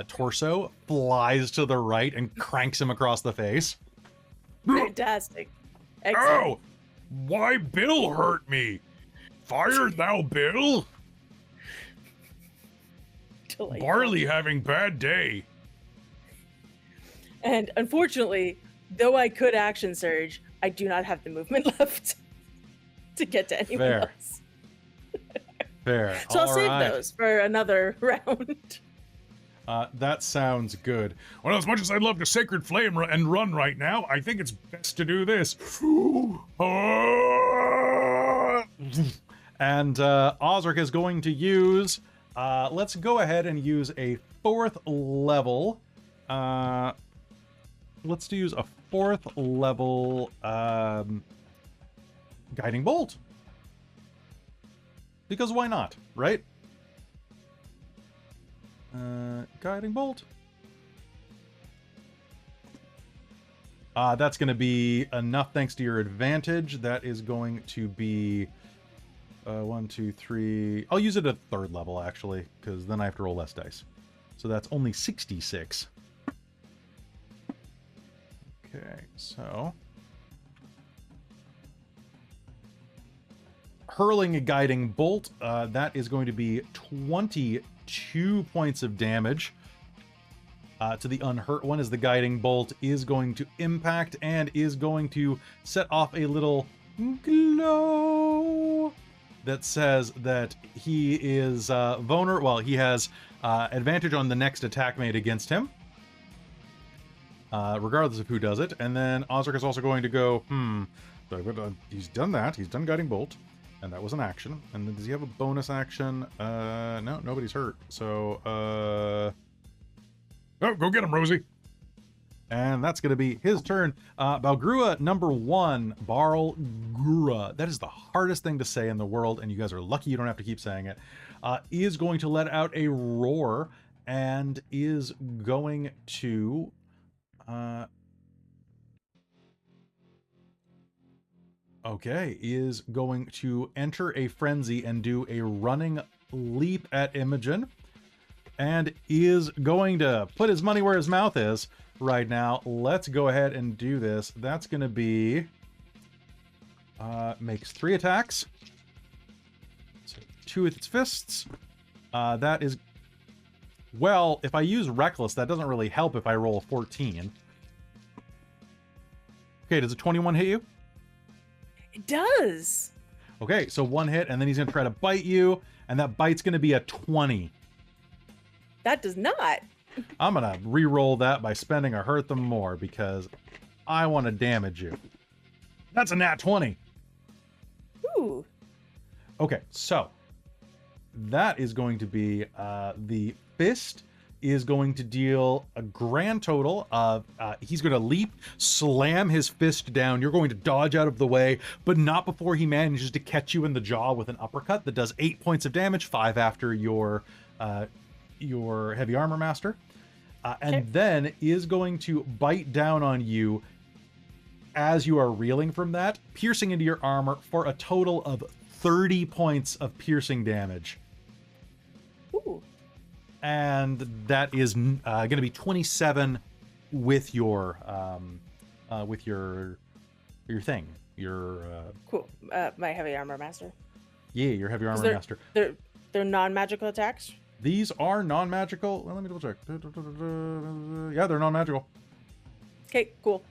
torso flies to the right and cranks him across the face. Fantastic. Excellent. Ow! Why Bill hurt me? Fire thou Bill? Delightful. Barley having bad day. And unfortunately, though I could action surge, I do not have the movement left to get to anyone Fair. else. Fair. So I'll All save right. those for another round. That sounds good. Well, as much as I'd love to Sacred Flame and run right now, I think it's best to do this. And Osric is going to use. Let's go ahead and use a 4th level. Let's use a 4th level Guiding Bolt. Because why not, right? Guiding bolt. That's going to be enough thanks to your advantage. That is going to be 1, 2, 3. I'll use it at 3rd level, actually, because then I have to roll less dice. So that's only 66. Okay, so... hurling a guiding bolt, that is going to be 22 points of damage to the unhurt one, as the guiding bolt is going to impact and is going to set off a little glow that says that he is vulnerable. Well, he has advantage on the next attack made against him, regardless of who does it. And then Osric is also going to go, he's done that. He's done guiding bolt. And that was an action. And then does he have a bonus action? No, nobody's hurt. So, oh, go get him, Rosie. And that's going to be his turn. Balgrua number 1, Barlgrua. That is the hardest thing to say in the world, and you guys are lucky you don't have to keep saying it. Is going to let out a roar and is going to... okay, is going to enter a frenzy and do a running leap at Imogen, and is going to put his money where his mouth is right now. Let's go ahead and do this. That's going to be... makes 3 attacks. So 2 with its fists. That is... well, if I use Reckless, that doesn't really help if I roll a 14. Okay, does a 21 hit you? It does. Okay, so 1 hit, and then he's going to try to bite you, and that bite's going to be a 20. That does not. I'm going to re-roll that by spending a hurt them more, because I want to damage you. That's a nat 20. Ooh. Okay, so that is going to be the fist is going to deal a grand total of, he's going to leap, slam his fist down. You're going to dodge out of the way, but not before he manages to catch you in the jaw with an uppercut that does 8 points of damage, 5 after your heavy armor master. And then is going to bite down on you as you are reeling from that, piercing into your armor for a total of 30 points of piercing damage. Ooh. And that is going to be 27 with your thing. Your cool. My heavy armor master. yeah, your heavy armor master. They're non-magical attacks. These are non-magical. Well, let me double check. Yeah, they're non-magical. Okay, cool.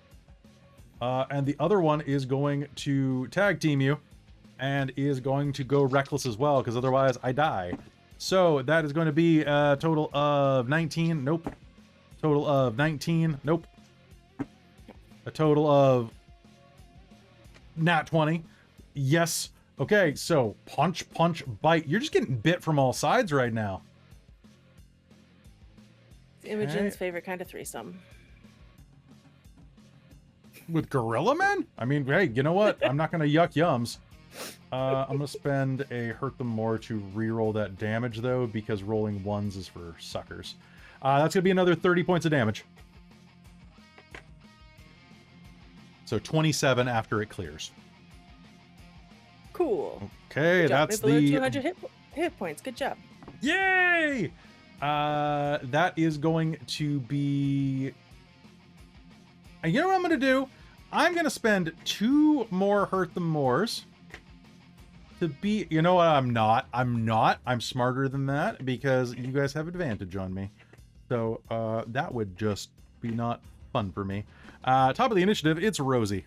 And the other one is going to tag team you, and is going to go reckless as well, because otherwise I die. So that is going to be a total of 19. Nope. Total of 19. Nope. A total of nat 20. Yes. Okay, so punch, punch, bite. You're just getting bit from all sides right now. Imogen's favorite kind of threesome. With Gorilla Men? I mean, hey, you know what? I'm not going to yuck yums. I'm going to spend a hurt them more to reroll that damage, though, because rolling ones is for suckers. That's going to be another 30 points of damage. So 27 after it clears. Cool. Okay, that's below the... 200 hit points. Good job. Yay! That is going to be... And you know what I'm going to do? I'm going to spend 2 more hurt them mores to be... You know what? I'm not. I'm smarter than that, because you guys have advantage on me. So that would just be not fun for me. Top of the initiative, it's Rosie.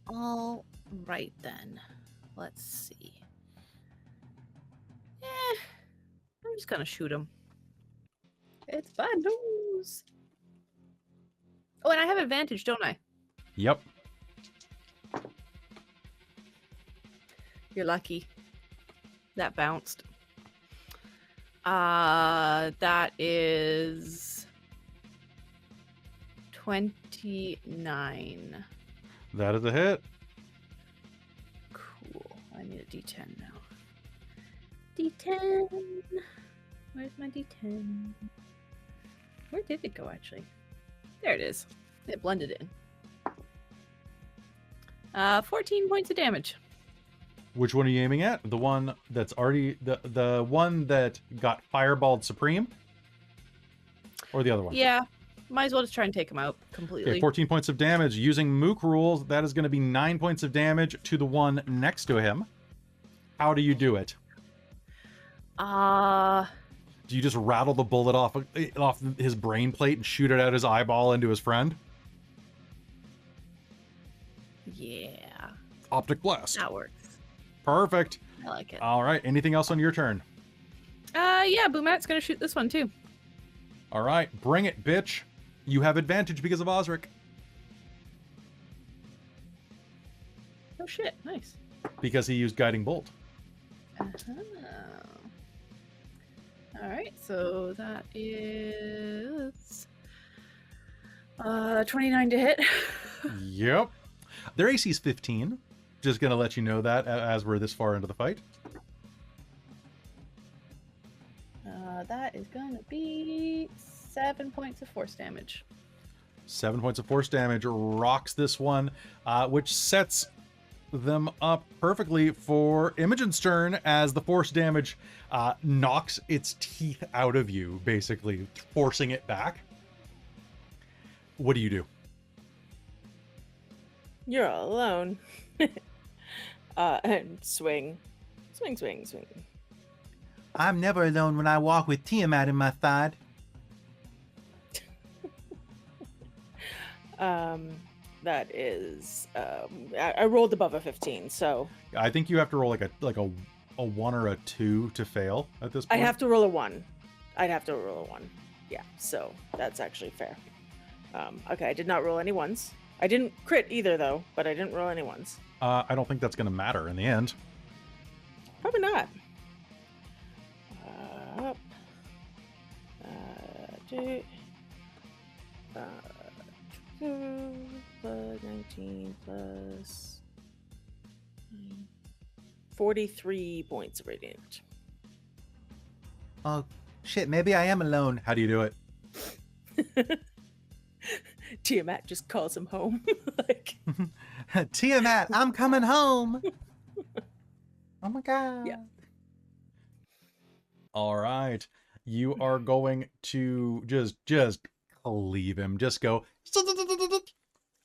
All right, then. Let's see. I'm just gonna shoot him. It's bad news. Oh, and I have advantage, don't I? Yep. You're lucky. That bounced. That is 29. That is a hit. Cool. I need a D10 now. D10. Where's my D10? Where did it go, actually? There it is. It blended in. 14 points of damage. Which one are you aiming at? The one that's already the one that got fireballed supreme, or the other one? Yeah, might as well just try and take him out completely. Okay, 14 points of damage. Using Mook rules, that is going to be 9 points of damage to the one next to him. How do you do it? Do you just rattle the bullet off his brain plate and shoot it out his eyeball into his friend? Yeah. Optic blast. That works. Perfect. I like it. All right. Anything else on your turn? Yeah, Boomat's gonna shoot this one too. All right. Bring it, bitch. You have advantage because of Osric. Oh shit, nice. Because he used Guiding Bolt. Alright, so that is 29 to hit. Yep. Their AC is 15. Just gonna let you know that as we're this far into the fight. That is gonna be 7 points of force damage. 7 points of force damage rocks this one, which sets them up perfectly for Imogen's turn as the force damage knocks its teeth out of you, basically forcing it back. What do you do? You're all alone. And swing. Swing, swing, swing. I'm never alone when I walk with Tiamat in my side. That is, I rolled above a 15, so I think you have to roll like a 1 or a 2 to fail at this point. I have to roll a 1. I'd have to roll a 1. Yeah, so that's actually fair. Okay, I did not roll any ones. I didn't crit either, though, but I didn't roll any ones. I don't think that's going to matter in the end. Probably not. 19 plus 43 points of radiant. Oh, shit, maybe I am alone. How do you do it? Tiamat just calls him home. Like, Tiamat, I'm coming home. Oh my god. Yeah. All right. You are going to just leave him. Just go.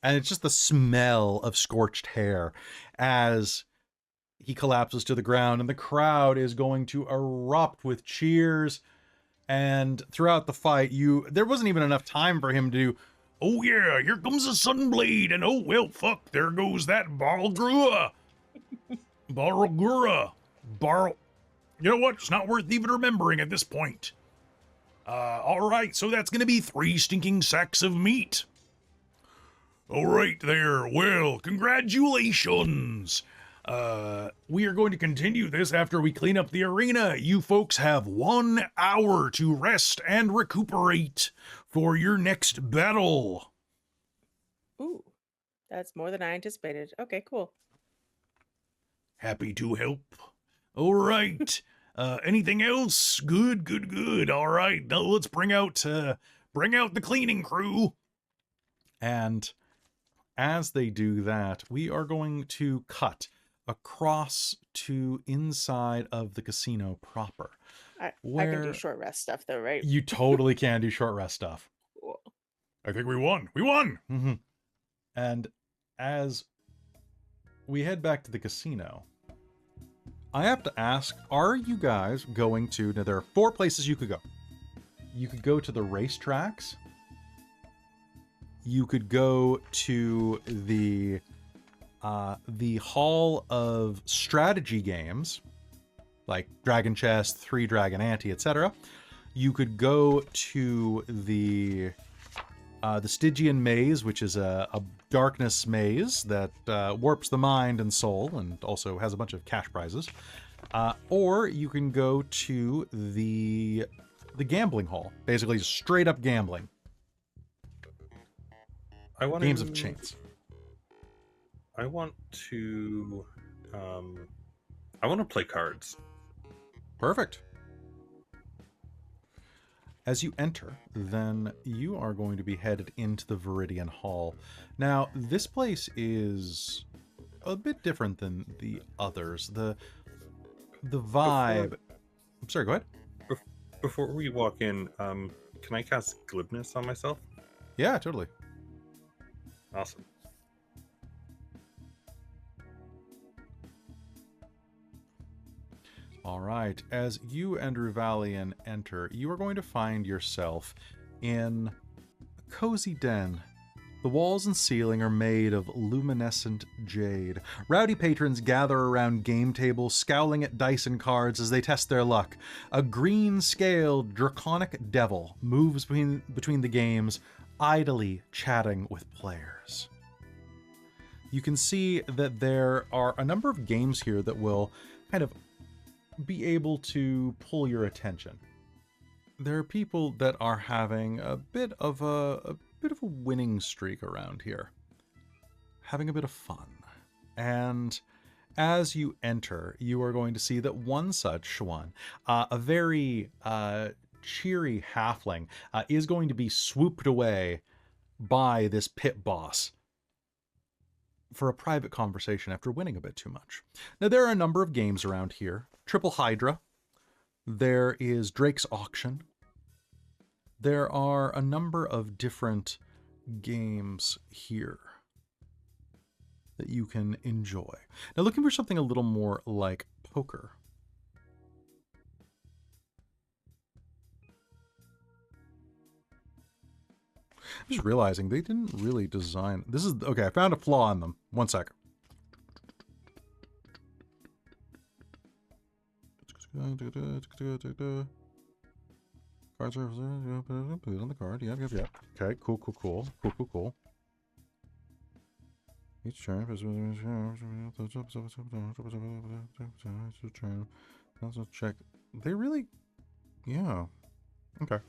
And it's just the smell of scorched hair as he collapses to the ground, and the crowd is going to erupt with cheers. And throughout the fight, there wasn't even enough time for him to do, Oh yeah, here comes a Sunblade, and oh well, fuck, there goes that Barlgrua. You know what? It's not worth even remembering at this point. All right, so that's gonna be 3 stinking sacks of meat. All right there. Well, congratulations. We are going to continue this after we clean up the arena. You folks have 1 hour to rest and recuperate for your next battle. ooh, that's more than I anticipated. Okay, cool. Happy to help. All right. Anything else? Good. All right. Now let's bring out the cleaning crew. and as they do that, we are going to cut across to inside of the casino proper. I can Where- do short rest stuff though, right? You totally can do short rest stuff. Cool. I think we won. We won. Mm-hmm. And as we head back to the casino, I have to ask, are you guys going to... Now, there are 4 places you could go. You could go to the racetracks. You could go to the Hall of Strategy Games, like Dragon Chest, 3 Dragon Ante, etc. You could go to the Stygian Maze, which is a darkness maze that warps the mind and soul and also has a bunch of cash prizes. Or you can go to the gambling hall, basically straight up gambling. I want Games of chance. I want to I want to play cards. Perfect. As you enter, then you are going to be headed into the Viridian Hall. Now, this place is a bit different than the others. The vibe... I'm sorry, go ahead. Before we walk in, can I cast glibness on myself? Yeah, totally. Awesome. All right, as you and Ruevalion enter, you are going to find yourself in a cozy den. The walls and ceiling are made of luminescent jade. Rowdy patrons gather around game tables, scowling at dice and cards as they test their luck. A green-scaled draconic devil moves between the games, idly chatting with players. You can see that there are a number of games here that will kind of be able to pull your attention. There are people that are having a bit of a winning streak around here, having a bit of fun. And as you enter, you are going to see that one such one, a very cheery halfling, is going to be swooped away by this pit boss for a private conversation after winning a bit too much. Now, there are a number of games around here. Triple Hydra. There is Drake's Auction. There are a number of different games here that you can enjoy. Now, looking for something a little more like poker. I'm just realizing they didn't really design... This is... Okay, I found a flaw in them. One sec. Cards are... Put it on the card. Yep. Okay, cool. Each turn... Check. They really... Yeah. Okay.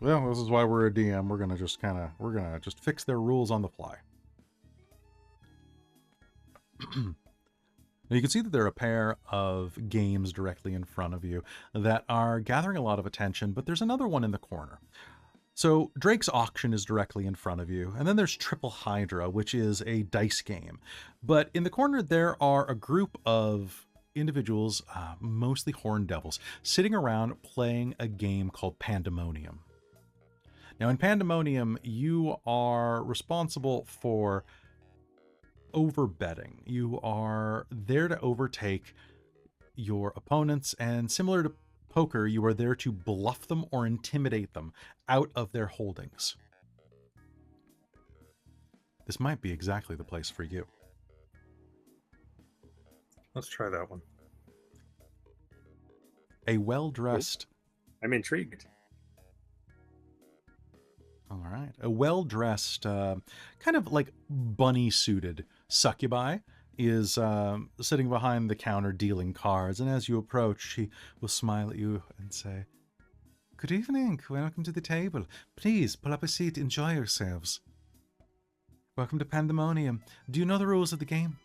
Well, this is why we're a DM. We're gonna just fix their rules on the fly. Now you can see that there are a pair of games directly in front of you that are gathering a lot of attention, but there's another one in the corner. So Drake's Auction is directly in front of you, and then there's Triple Hydra, which is a dice game. But in the corner there are a group of individuals, mostly horned devils, sitting around playing a game called Pandemonium. Now in Pandemonium, you are responsible for overbetting. You are there to overtake your opponents, and similar to poker, you are there to bluff them or intimidate them out of their holdings. This might be exactly the place for you. Let's try that one. A well-dressed... I'm intrigued. All right. A well-dressed, kind of like bunny-suited succubi is sitting behind the counter dealing cards, and as you approach, she will smile at you and say, "Good evening. Welcome to the table. Please, pull up a seat. Enjoy yourselves. Welcome to Pandemonium. Do you know the rules of the game?"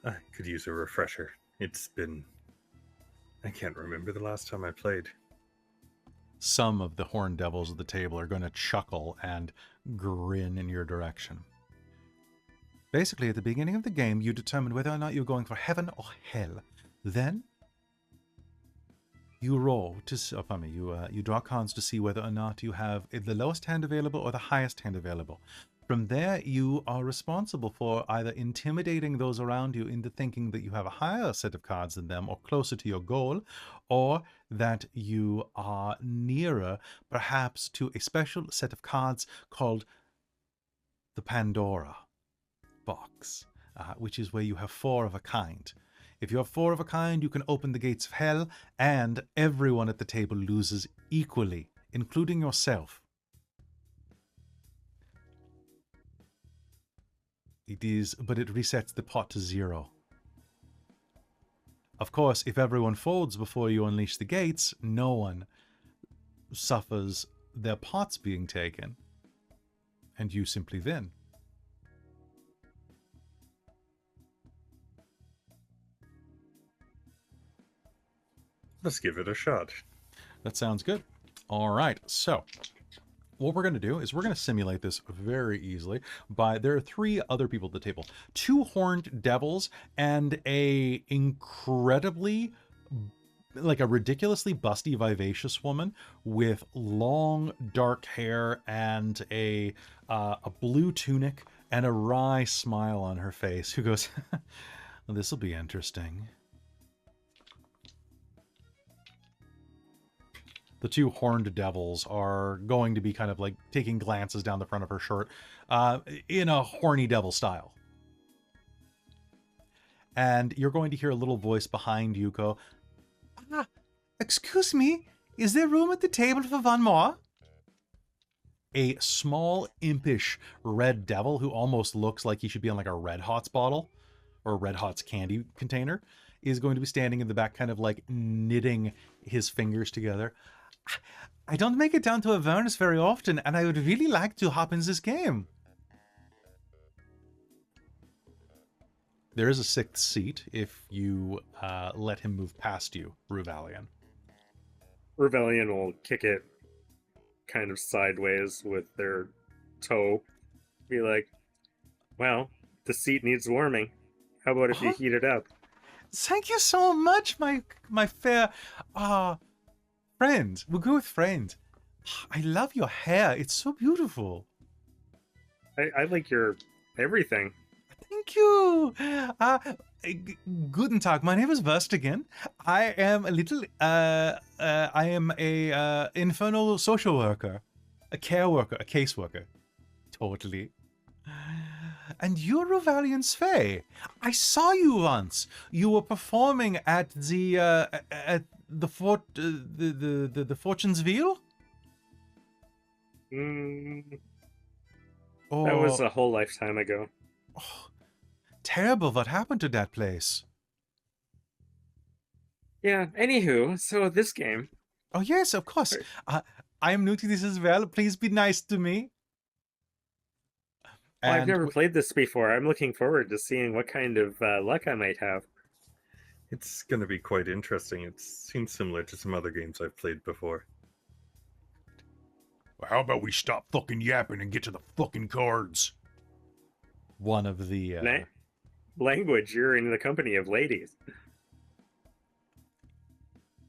I could use a refresher. It's been... I can't remember the last time I played. Some of the horned devils at the table are going to chuckle and grin in your direction. Basically, at the beginning of the game, you determine whether or not you're going for heaven or hell. Then, you roll to... you draw cards to see whether or not you have the lowest hand available or the highest hand available. From there, you are responsible for either intimidating those around you into thinking that you have a higher set of cards than them or closer to your goal, or that you are nearer, perhaps, to a special set of cards called the Pandora box, which is where you have 4 of a kind. If you have 4 of a kind, you can open the gates of hell, and everyone at the table loses equally, including yourself. But it resets the pot to 0. Of course, if everyone folds before you unleash the gates, no one suffers their pots being taken, and you simply win. Let's give it a shot. That sounds good. All right, so what we're going to do is we're going to simulate this very easily by, there are 3 other people at the table. 2 horned devils and a incredibly, like a ridiculously busty, vivacious woman with long dark hair and a blue tunic and a wry smile on her face, who goes, this will be interesting. The 2 horned devils are going to be kind of like taking glances down the front of her shirt in a horny devil style. And you're going to hear a little voice behind you go, excuse me, is there room at the table for one more? A small, impish red devil who almost looks like he should be on like a Red Hots bottle or Red Hots candy container is going to be standing in the back, kind of like knitting his fingers together. I don't make it down to Avernus very often, and I would really like to hop in this game. There is a 6th seat if you let him move past you, Ruevalion. Ruevalion will kick it kind of sideways with their toe. Be like, well, the seat needs warming. How about if you heat it up? Thank you so much, my fair friend. We'll go with friend. I love your hair. It's so beautiful. I like your everything. Thank you. Guten Tag. My name is Verstigan. I am a little. I am a infernal social worker, a care worker, a case worker. Totally. And you're Ruevalion Svei. I saw you once. You were performing at the Fortune's Wheel. That Or, was a whole lifetime ago. oh, terrible. What happened to that place? Yeah, anywho, so this game. Oh yes, of course. I am new to this as well. Please be nice to me. Well, I've And never played this before. I'm looking forward to seeing what kind of luck I might have. It's going to be quite interesting. It seems similar to some other games I've played before. Well, how about we stop fucking yapping and get to the fucking cards? one of the Language, you're in the company of ladies.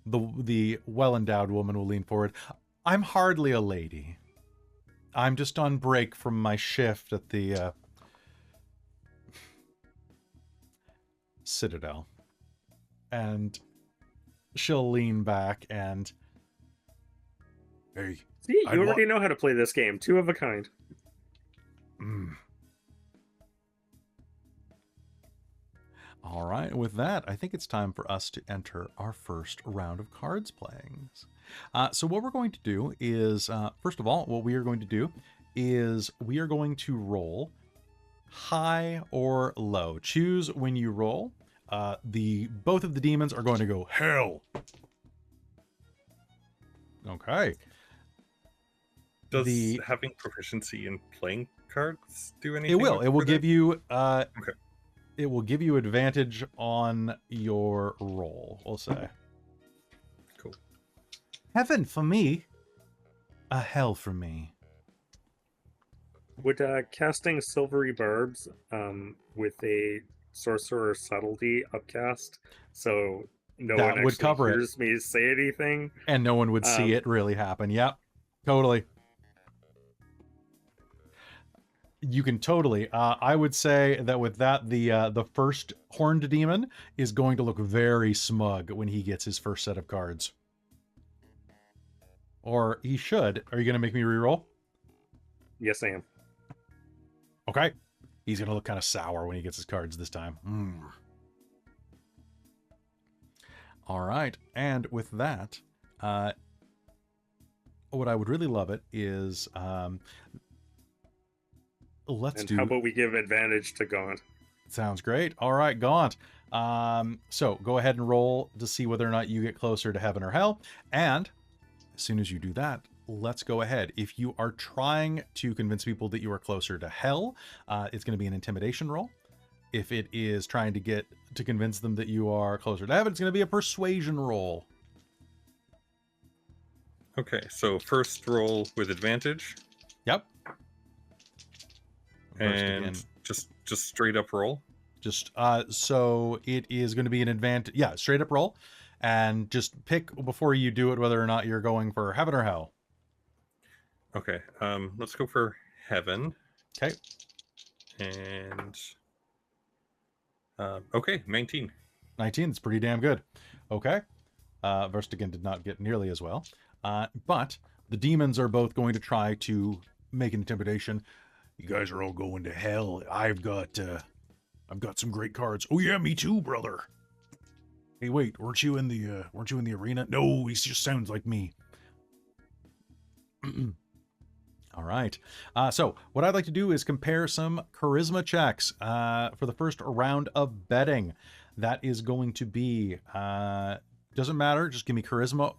the well-endowed woman will lean forward. I'm hardly a lady. I'm just on break from my shift at the Citadel. And she'll lean back and... Hey, See, you I'd already know how to play this game. 2 of a kind. All right, with that, I think it's time for us to enter our first round of cards playing. So what we're going to do is, first of all, what we are going to do is we are going to roll high or low. Choose when you roll. Both of the demons are going to go hell. Okay. Does having proficiency in playing cards do anything? It will. It will for give that? you. Okay. It will give you advantage on your roll. We'll say. Cool. Heaven for me, a hell for me. Would casting silvery barbs with a sorcerer subtlety upcast, so no That one would actually cover it. hears me say anything? And no one would see it really happen. Yep, totally. You can totally. I would say that with that, the first horned demon is going to look very smug when he gets his first set of cards. Or he should. Are you going to make me reroll? Yes, I am. Okay. He's going to look kind of sour when he gets his cards this time. All right. And with that, what I would really love it is... Let's How about we give advantage to Gaunt? Sounds great. All right, Gaunt. So go ahead and roll to see whether or not you get closer to heaven or hell. And as soon as you do that, let's go ahead. If you are trying to convince people that you are closer to hell, it's going to be an intimidation roll. If it is trying to convince them that you are closer to heaven, it's going to be a persuasion roll. Okay, so first roll with advantage. Yep. And just straight up roll. Just so it is going to be an advantage. Yeah, straight up roll, and just pick before you do it whether or not you're going for heaven or hell. Okay, let's go for heaven. Okay. And okay, 19. 19 is pretty damn good. Okay. Verstigan did not get nearly as well. But the demons are both going to try to make an intimidation. You guys are all going to hell. I've got some great cards. Oh yeah, me too, brother. Hey, wait, weren't you in the arena? No, he just sounds like me. All right. So what I'd like to do is compare some charisma checks for the first round of betting. That is going to be, doesn't matter, just give me charisma,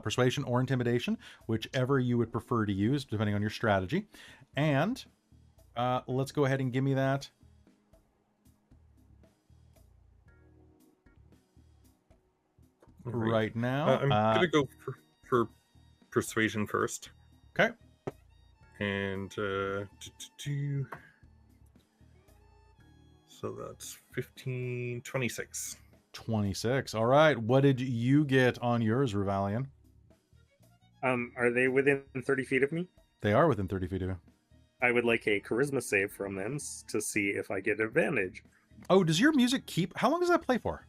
persuasion or intimidation, whichever you would prefer to use, depending on your strategy. And let's go ahead and give me that. Right now. I'm going to go for persuasion first. Okay. And so that's 15, 26. 26. All right. What did you get on yours, Ruevalion? Are they within 30 feet of me? They are within 30 feet of you. I would like a charisma save from them to see if I get advantage. Oh, does your music keep... How long does that play for?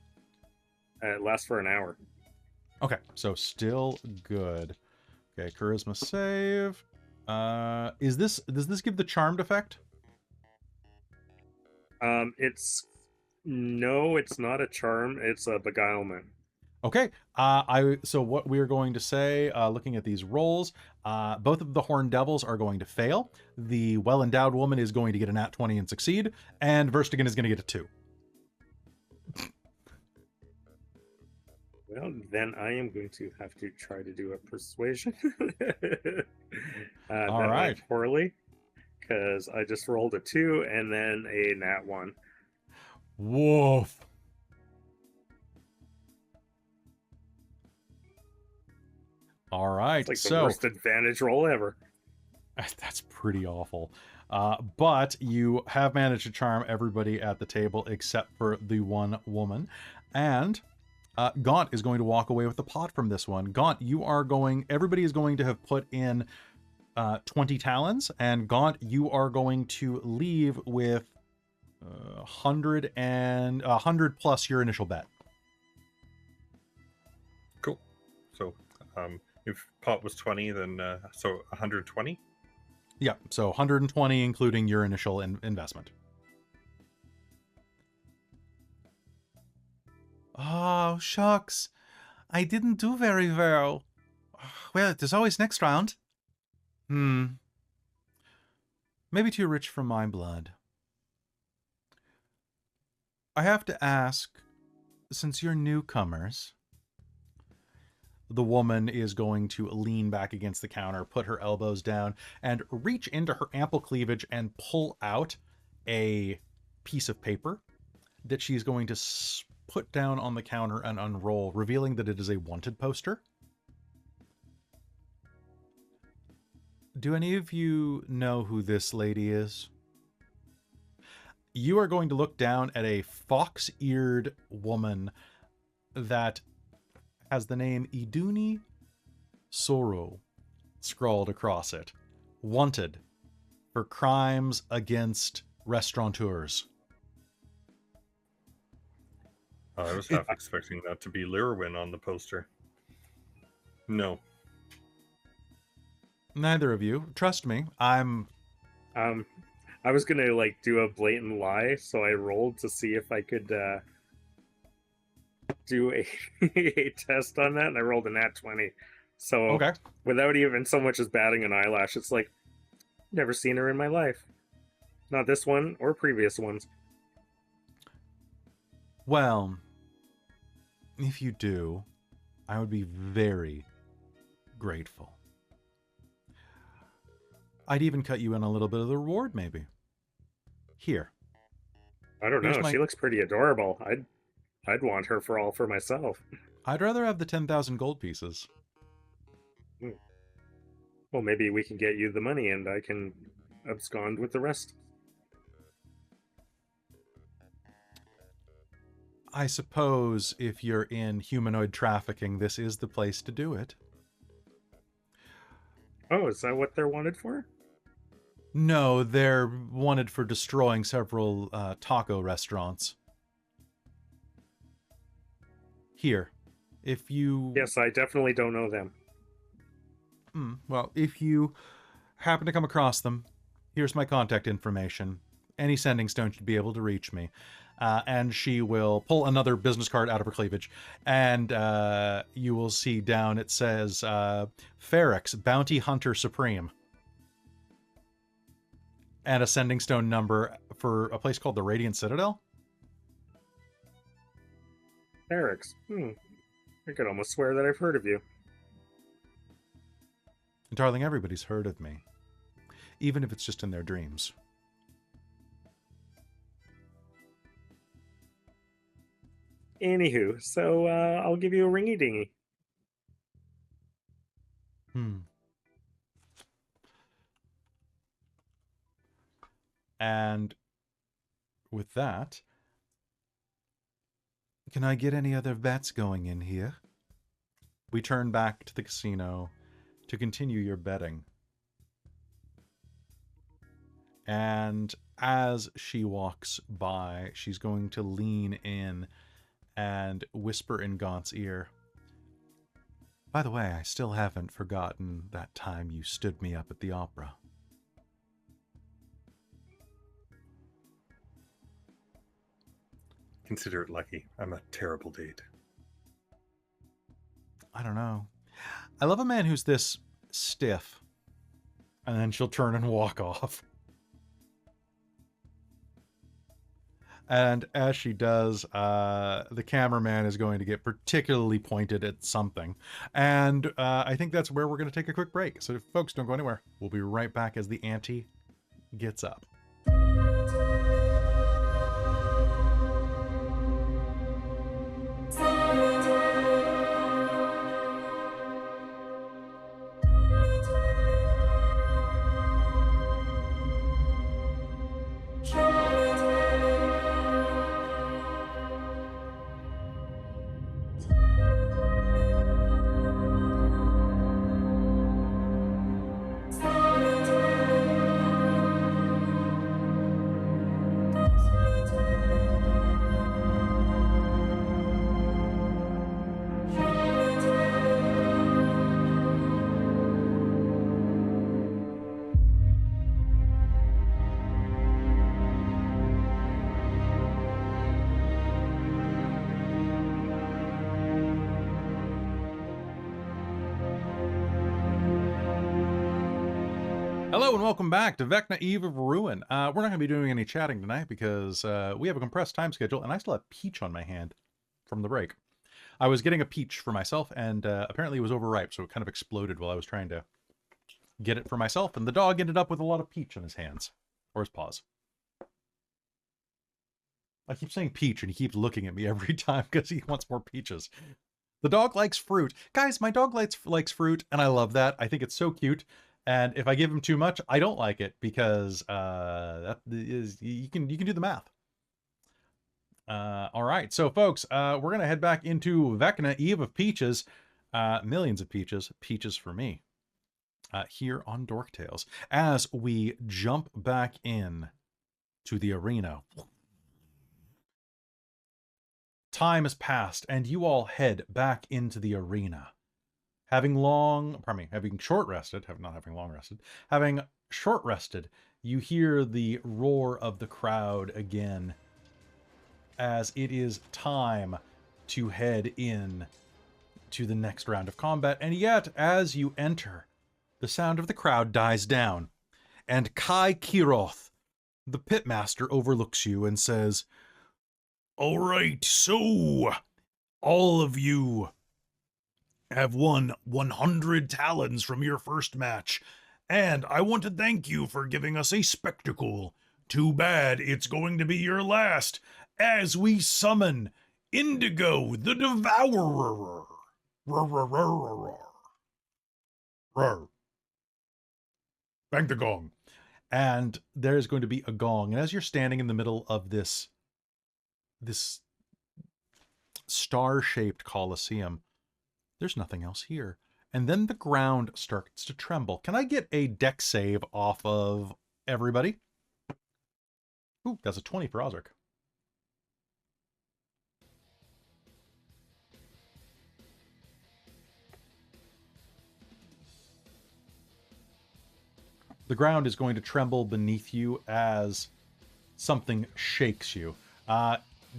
It lasts for an hour. Okay, so still good. Okay, charisma save. Does this give the charmed effect? No, it's not a charm. It's a beguilement. Okay. So what we are going to say, looking at these rolls, both of the Horned Devils are going to fail. The well-endowed woman is going to get a nat 20 and succeed, and Verstigan is going to get a 2. Well, then I am going to have to try to do a persuasion. All right. Went poorly, because I just rolled a 2 and then a nat 1. Woof. All right. It's like the worst advantage roll ever. That's pretty awful. But you have managed to charm everybody at the table except for the one woman. And Gaunt is going to walk away with the pot from this one. Gaunt, everybody is going to have put in 20 talons. And Gaunt, you are going to leave with 100 plus your initial bet. Cool. So, if pot was 20, then so 120. Yeah, so 120 including your initial investment. Oh, shucks. I didn't do very well. Well, there's always next round. Maybe too rich for my blood. I have to ask, since you're newcomers... The woman is going to lean back against the counter, put her elbows down, and reach into her ample cleavage and pull out a piece of paper that she's going to put down on the counter and unroll, revealing that it is a wanted poster. Do any of you know who this lady is? You are going to look down at a fox-eared woman that has the name Iduni Soro scrawled across it. Wanted for crimes against restaurateurs. I was half expecting that to be Lir'wen on the poster. No. Neither of you. Trust me. I was gonna do a blatant lie, so I rolled to see if I could do a test on that, and I rolled a nat 20. So okay. Without even so much as batting an eyelash, it's like, never seen her in my life. Not this one or previous ones. Well, if you do, I would be very grateful. I'd even cut you in a little bit of the reward, maybe. Here. I don't Here's know. my- She looks pretty adorable. I'd want her for myself. I'd rather have the 10,000 gold pieces. Well, maybe we can get you the money and I can abscond with the rest. I suppose if you're in humanoid trafficking, this is the place to do it. Oh, is that what they're wanted for? No, they're wanted for destroying several taco restaurants. Here, if you... Yes, I definitely don't know them. Well, if you happen to come across them, here's my contact information. Any sending stone should be able to reach me. And she will pull another business card out of her cleavage. And you will see down, it says, Ferrex, Bounty Hunter Supreme. And a sending stone number for a place called the Radiant Citadel. Eric's. I could almost swear that I've heard of you. Darling, everybody's heard of me. Even if it's just in their dreams. Anywho, so I'll give you a ringy dingy. And with that, can I get any other bets going in here? We turn back to the casino to continue your betting. And as she walks by, she's going to lean in and whisper in Gaunt's ear. By the way, I still haven't forgotten that time you stood me up at the opera. Consider it lucky. I'm a terrible date. I don't know. I love a man who's this stiff. And then she'll turn and walk off. And as she does, the cameraman is going to get particularly pointed at something. And I think that's where we're going to take a quick break. So folks, don't go anywhere. We'll be right back as the ante gets up. Hello and welcome back to Vecna Eve of Ruin. We're not going to be doing any chatting tonight because we have a compressed time schedule and I still have peach on my hand from the break. I was getting a peach for myself and apparently it was overripe, so it kind of exploded while I was trying to get it for myself, and the dog ended up with a lot of peach on his hands. Or his paws. I keep saying peach and he keeps looking at me every time because he wants more peaches. The dog likes fruit. Guys, my dog likes fruit and I love that. I think it's so cute. And if I give him too much, I don't like it because that is, you can do the math. All right, so folks, we're gonna head back into Vecna, Eve of Peaches, millions of peaches, peaches for me, here on Dork Tales, as we jump back in to the arena. Time has passed, and you all head back into the arena. Having short rested, having short rested, you hear the roar of the crowd again as it is time to head in to the next round of combat. And yet, as you enter, the sound of the crowd dies down, and Kai Kiroth, the pitmaster, overlooks you and says, All right, so all of you have won 100 talons from your first match, And I want to thank you for giving us a spectacle. Too bad it's going to be your last, as we summon Indigo the Devourer. Bang the gong. And there's going to be a gong. And as you're standing in the middle of this star-shaped coliseum, there's nothing else here. And then the ground starts to tremble. Can I get a dex save off of everybody? Ooh, that's a 20 for Osric. The ground is going to tremble beneath you as something shakes you.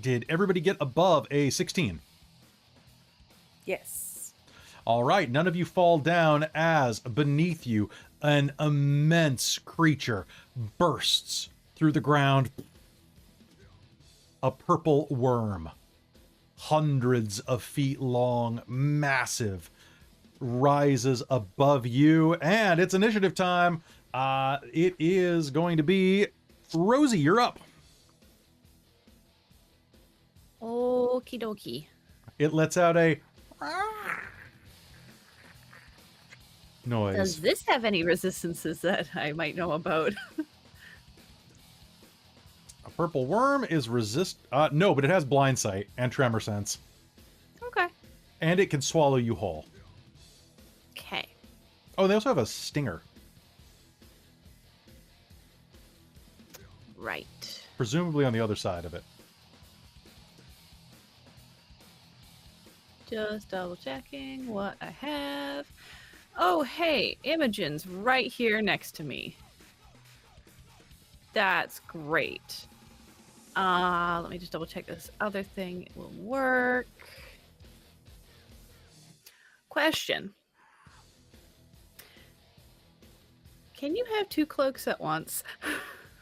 Did everybody get above a 16? Yes. All right, none of you fall down as beneath you an immense creature bursts through the ground. A purple worm, hundreds of feet long, massive, rises above you, and it's initiative time. It is going to be Rosie, you're up. Okie dokie. It lets out a noise. Does this have any resistances that I might know about? A purple worm is no, but it has blind sight and tremor sense. Okay. And it can swallow you whole. Okay. Oh, they also have a stinger. Right. Presumably on the other side of it. Just double checking what I have. Oh, hey, Imogen's right here next to me. That's great. Let me just double check this other thing. It will work. Question. Can you have 2 cloaks at once?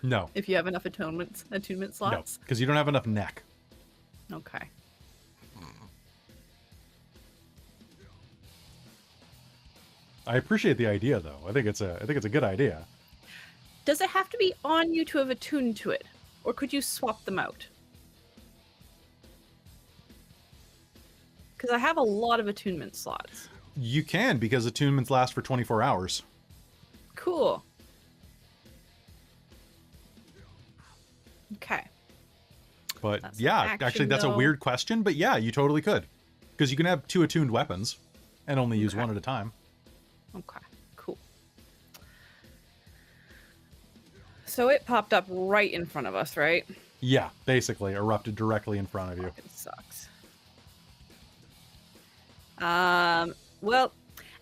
No. If you have enough attunement No, slots? because you don't have enough neck. Okay. I appreciate the idea, though. I think it's a good idea. Does it have to be on you to have attuned to it? Or could you swap them out? Because I have a lot of attunement slots. You can, because attunements last for 24 hours. Cool. Okay. But That's yeah, action, actually, that's a though. weird question. But yeah, you totally could. Because you can have 2 attuned weapons and only use Okay. 1 at a time. Okay. Cool. So it popped up right in front of us, right? Yeah, basically erupted directly in front of you. Fucking sucks. Well,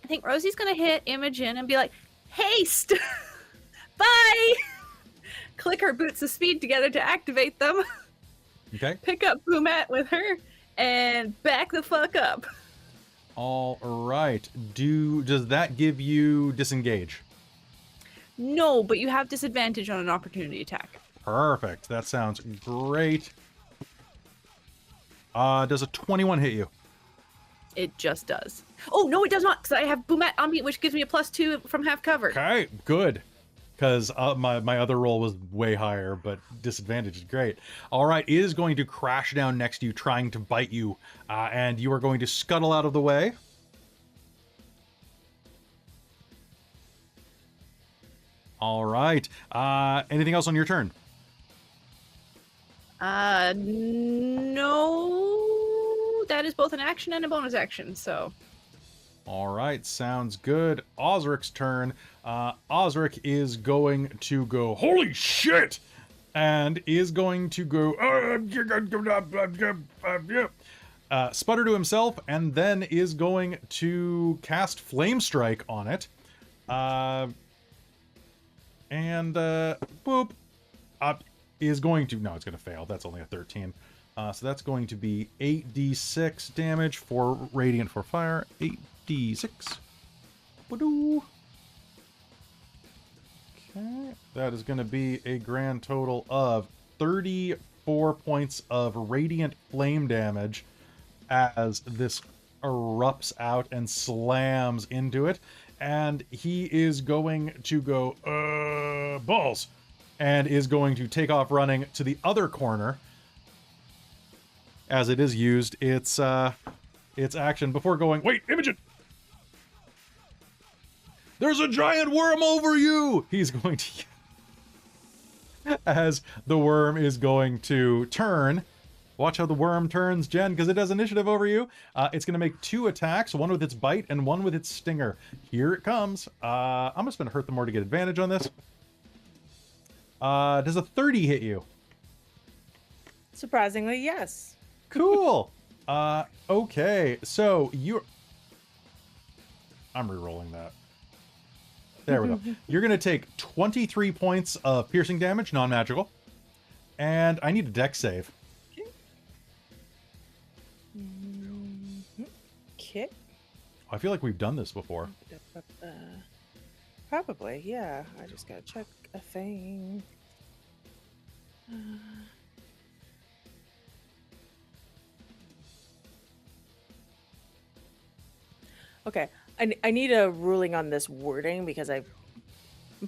I think Rosie's gonna hit Imogen and be like, "Haste! Bye!" Click her boots of speed together to activate them. Okay. Pick up Boomat with her and back the fuck up. All right. Does that give you disengage? No, but you have disadvantage on an opportunity attack. Perfect. That sounds great. Does a 21 hit you? It just does. Oh, no, it does not, because I have Boomat on me, which gives me a +2 from half cover. Okay, good. Because my other roll was way higher, but disadvantage is great. All right, it is going to crash down next to you, trying to bite you, and you are going to scuttle out of the way. All right. Anything else on your turn? No, that is both an action and a bonus action, so. All right, sounds good. Osric's turn. Osric is going to go, holy shit! And is going to go, sputter to himself, and then is going to cast Flame Strike on it. Boop. Is going to, no, it's going to fail. That's only a 13. So that's going to be 8d6 damage for Radiant for Fire. 8d6. Wadoo. Okay. That is going to be a grand total of 34 points of Radiant Flame damage as this erupts out and slams into it. and he is going to go, balls, and is going to take off running to the other corner as it is used its action before going, wait, Imogen! There's a giant worm over you! He's going to, as the worm is going to turn. Watch how the worm turns, Jen, because it has initiative over you. It's going to make 2 attacks, one with its bite and one with its stinger. Here it comes. I'm just going to hurt them more to get advantage on this. Does a 30 hit you? Surprisingly, yes. Cool. Okay, so you're... I'm re-rolling that. There we go. You're going to take 23 points of piercing damage, non-magical. And I need a dex save. Okay. I feel like we've done this before. Probably, yeah. I just gotta check a thing. Okay, I need a ruling on this wording because I'm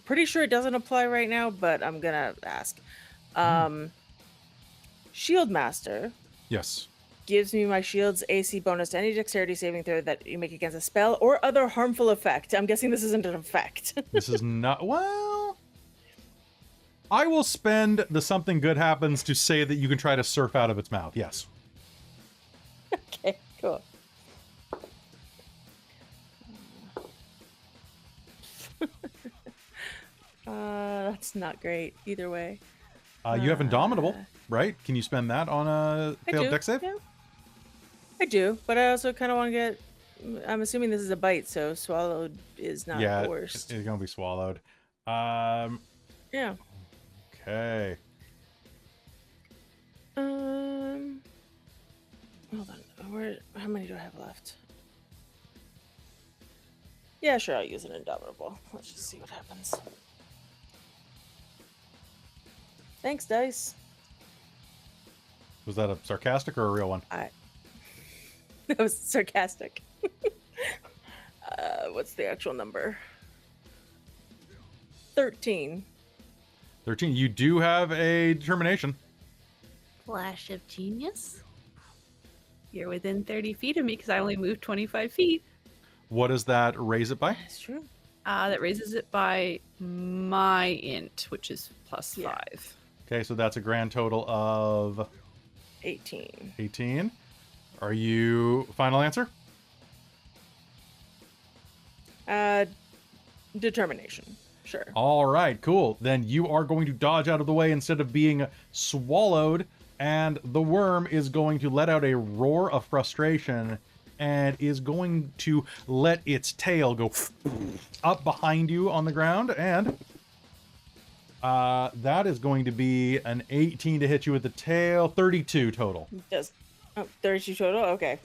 pretty sure it doesn't apply right now, but I'm gonna ask. Shield Master Yes. gives me my shield's AC bonus to any dexterity saving throw that you make against a spell or other harmful effect. I'm guessing this isn't an effect. This is not... Well... I will spend the something good happens to say that you can try to surf out of its mouth. Yes. Okay, cool. That's not great either way. You have Indomitable, right? Can you spend that on a failed dex save? Yeah. I do, but I also kind of want to get... I'm assuming this is a bite, so swallowed is not Yeah, the worst. it's going to be swallowed. Yeah. Okay. Hold on. How many do I have left? Yeah, sure, I'll use an Indomitable. Let's just see what happens. Thanks, dice. Was that a sarcastic or a real one? That was sarcastic. What's the actual number? 13. 13. You do have a determination. Flash of genius. You're within 30 feet of me because I only moved 25 feet. What does that raise it by? That's true. That raises it by my int, which is plus Yeah. 5. Okay, so that's a grand total of 18. 18. Are you... Final answer? Determination. Sure. All right, cool. Then you are going to dodge out of the way instead of being swallowed, and the worm is going to let out a roar of frustration and is going to let its tail go up behind you on the ground, and that is going to be an 18 to hit you with the tail, 32 total. Does 32 total? Okay.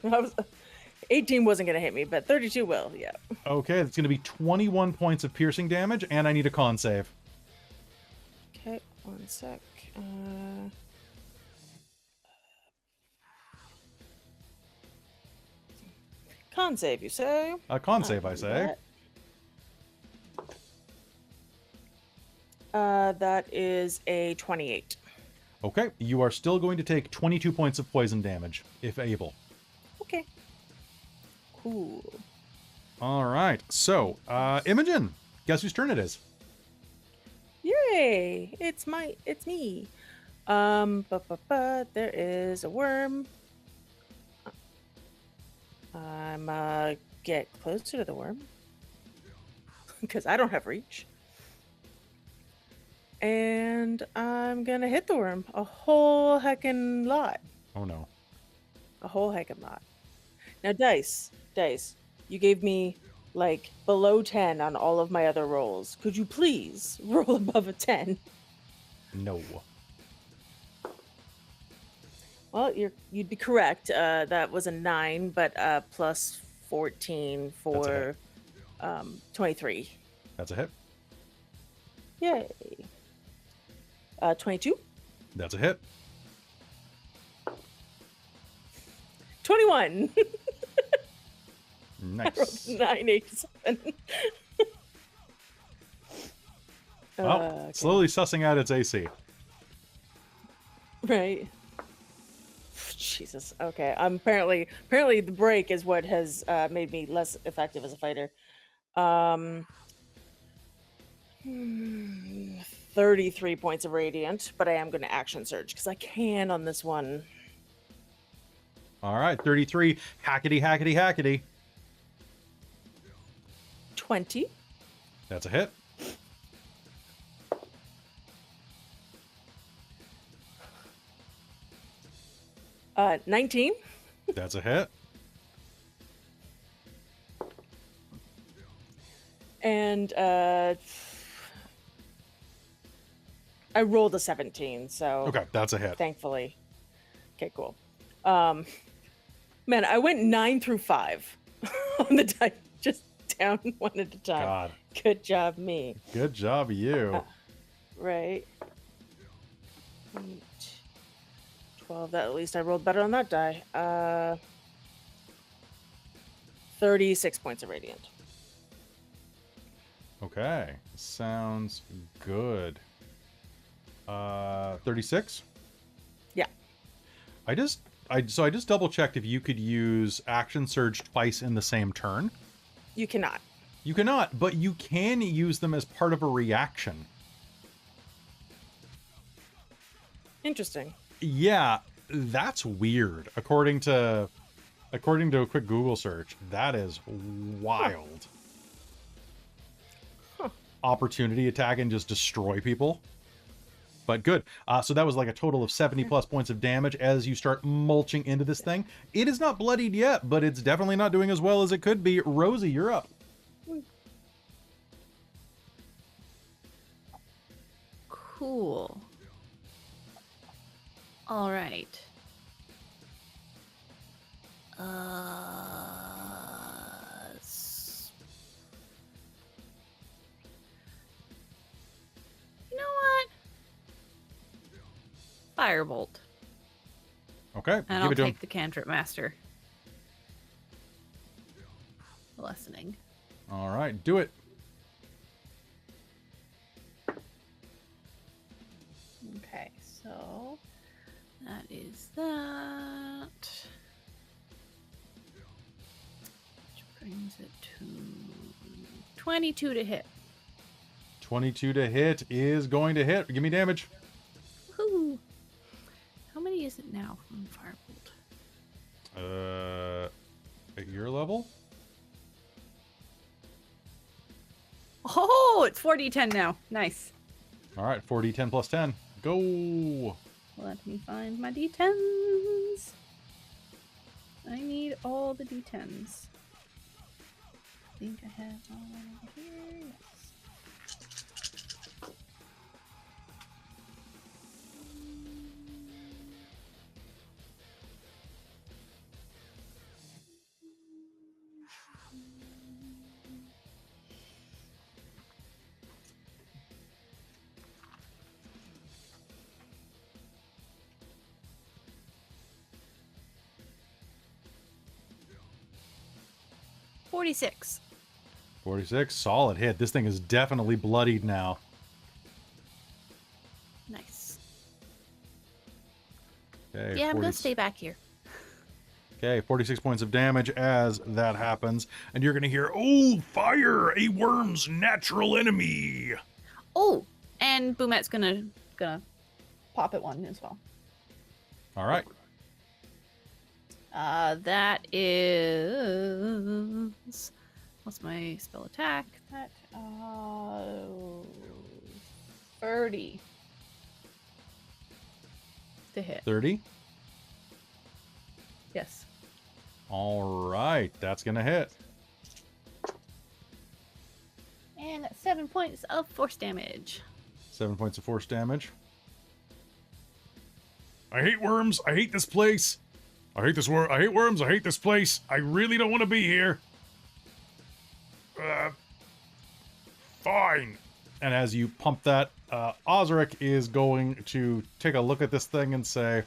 18 wasn't going to hit me, but 32 will, yeah. Okay, it's going to be 21 points of piercing damage, and I need a con save. Okay, one sec. Con save, you say? A con save, I say. That is a 28. Okay, you are still going to take 22 points of poison damage, if able. Okay. Cool. All right, so, Imogen, guess whose turn it is? Yay! It's me. There is a worm. I'm get closer to the worm because I don't have reach, and I'm gonna hit the worm a whole heckin' lot. Oh no. A whole heckin' lot. Now, dice, you gave me like below 10 on all of my other rolls. Could you please roll above a 10? No. Well, you'd be correct. That was a 9, but plus 14 for 23. That's a hit. Yay. 22? That's a hit. 21. Nice. 987. Well, Okay. slowly sussing out its AC. Right. Jesus. Okay. Apparently the break is what has made me less effective as a fighter. 33 points of radiant, but I am going to action surge because I can on this one. All right, 33. Hackety, hackety, hackety. 20. That's a hit. Uh, 19. That's a hit. And I rolled a 17, so Okay, that's a hit. thankfully. Okay, cool. Man, I went 9 through 5 on the die, just down one at a time. God. Good job, me. Good job, you. Right. 8, 12. That, at least I rolled better on that die. 36 points of radiant. Okay, sounds good. 36? Yeah. I just double checked if you could use action surge twice in the same turn. You cannot. You cannot, but you can use them as part of a reaction. Interesting. Yeah, that's weird. According to a quick Google search, that is wild. Huh. Opportunity attack and just destroy people. But good. So that was like a total of 70 plus points of damage as you start mulching into this thing. It is not bloodied yet, but it's definitely not doing as well as it could be. Rosie, you're up. Cool. All right. You know what? Firebolt. Okay, And give I'll it to him. take the cantrip master. Lessening. All right, do it. Okay, so that is that. Which brings it to 22 to hit. 22 to hit is going to hit. Give me damage. Woohoo! How many is it now from Firebolt? At your level? Oh, it's 4d10 now. Nice. All right, 4d10 plus 10. Go. Let me find my d10s. I need all the d10s. I think I have all over here. Yes. $46. 46, solid hit. This thing is definitely bloodied now. Nice. Okay, Yeah, I'm 40 gonna stay back here. Okay, 46 points of damage as that happens. And you're going to hear, Oh, fire! A worm's natural enemy! Oh, and Boomet's gonna pop at one as well. all right. That is what's my spell attack? That 30 to hit. 30. Yes. All right, that's going to hit. And 7 points of force damage. 7 points of force damage. I hate worms. I hate this place. I hate this I hate worms. I hate this place. I really don't want to be here. Fine. And as you pump that, Osric is going to take a look at this thing and say,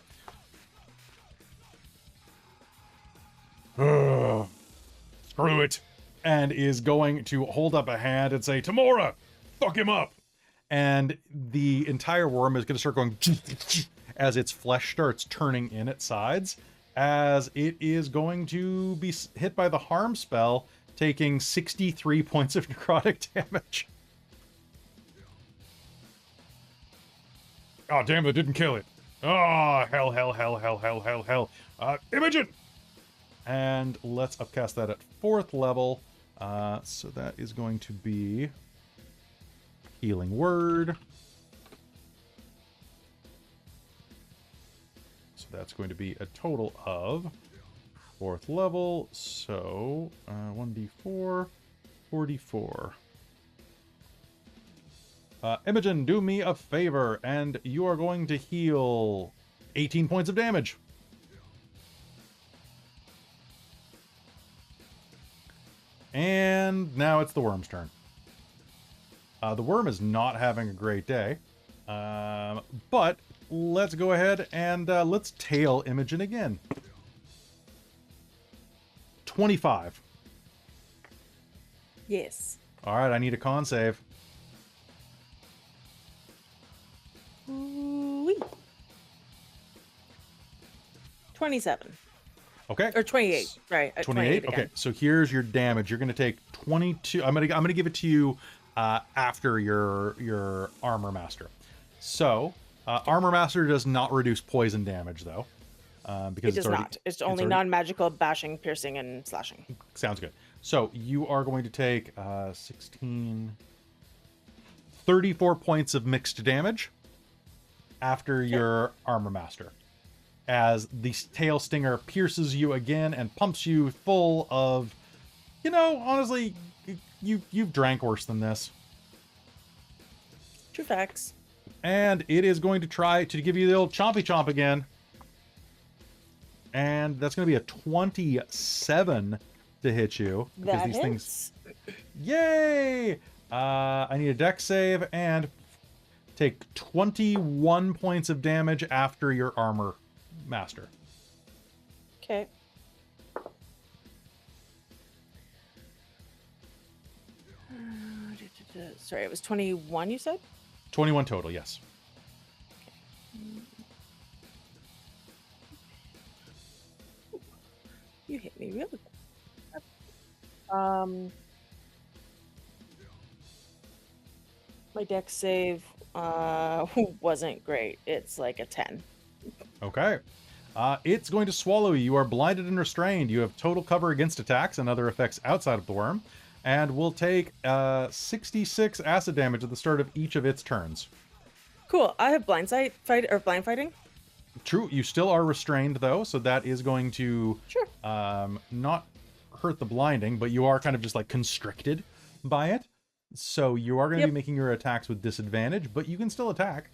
Screw it. and is going to hold up a hand and say, Tamora, Fuck him up. and the entire worm is going to start going as its flesh starts turning in its sides, as it is going to be hit by the harm spell, taking 63 points of necrotic damage. Oh, damn, that didn't kill it. Oh, hell. Imogen! And let's upcast that at 4th level. So that is going to be Healing Word. So that's going to be a total of 4th level. So 1d4, 44. Imogen, do me a favor, and you are going to heal 18 points of damage. And now it's the worm's turn. The worm is not having a great day. But let's go ahead and let's tail Imogen again. 25. Yes. All right, I need a con save. Ooh-wee. 27. Okay. Or 28. Right. 28. again. Okay. So here's your damage. You're going to take 22. I'm going to give it to you after your armor master. So armor master does not reduce poison damage though, because It does not. It's only non-magical bashing, piercing, and slashing. Sounds good. So you are going to take 34 points of mixed damage after your armor master, as the tail stinger pierces you again and pumps you full of, honestly, you've drank worse than this. True facts. And it is going to try to give you the old chompy chomp again. And that's going to be a 27 to hit you. Because That these hits. Yay! I need a dex save and take 21 points of damage after your armor master. Okay. Sorry, it was 21 you said? 21 total, yes. You hit me really good. My dex save wasn't great. It's like a 10. Okay. It's going to swallow you. You are blinded and restrained. You have total cover against attacks and other effects outside of the worm, and will take 66 acid damage at the start of each of its turns. Cool. I have blind fighting. True, you still are restrained though, so that is going to not hurt the blinding, but you are kind of just like constricted by it. So you are going to be making your attacks with disadvantage, but you can still attack.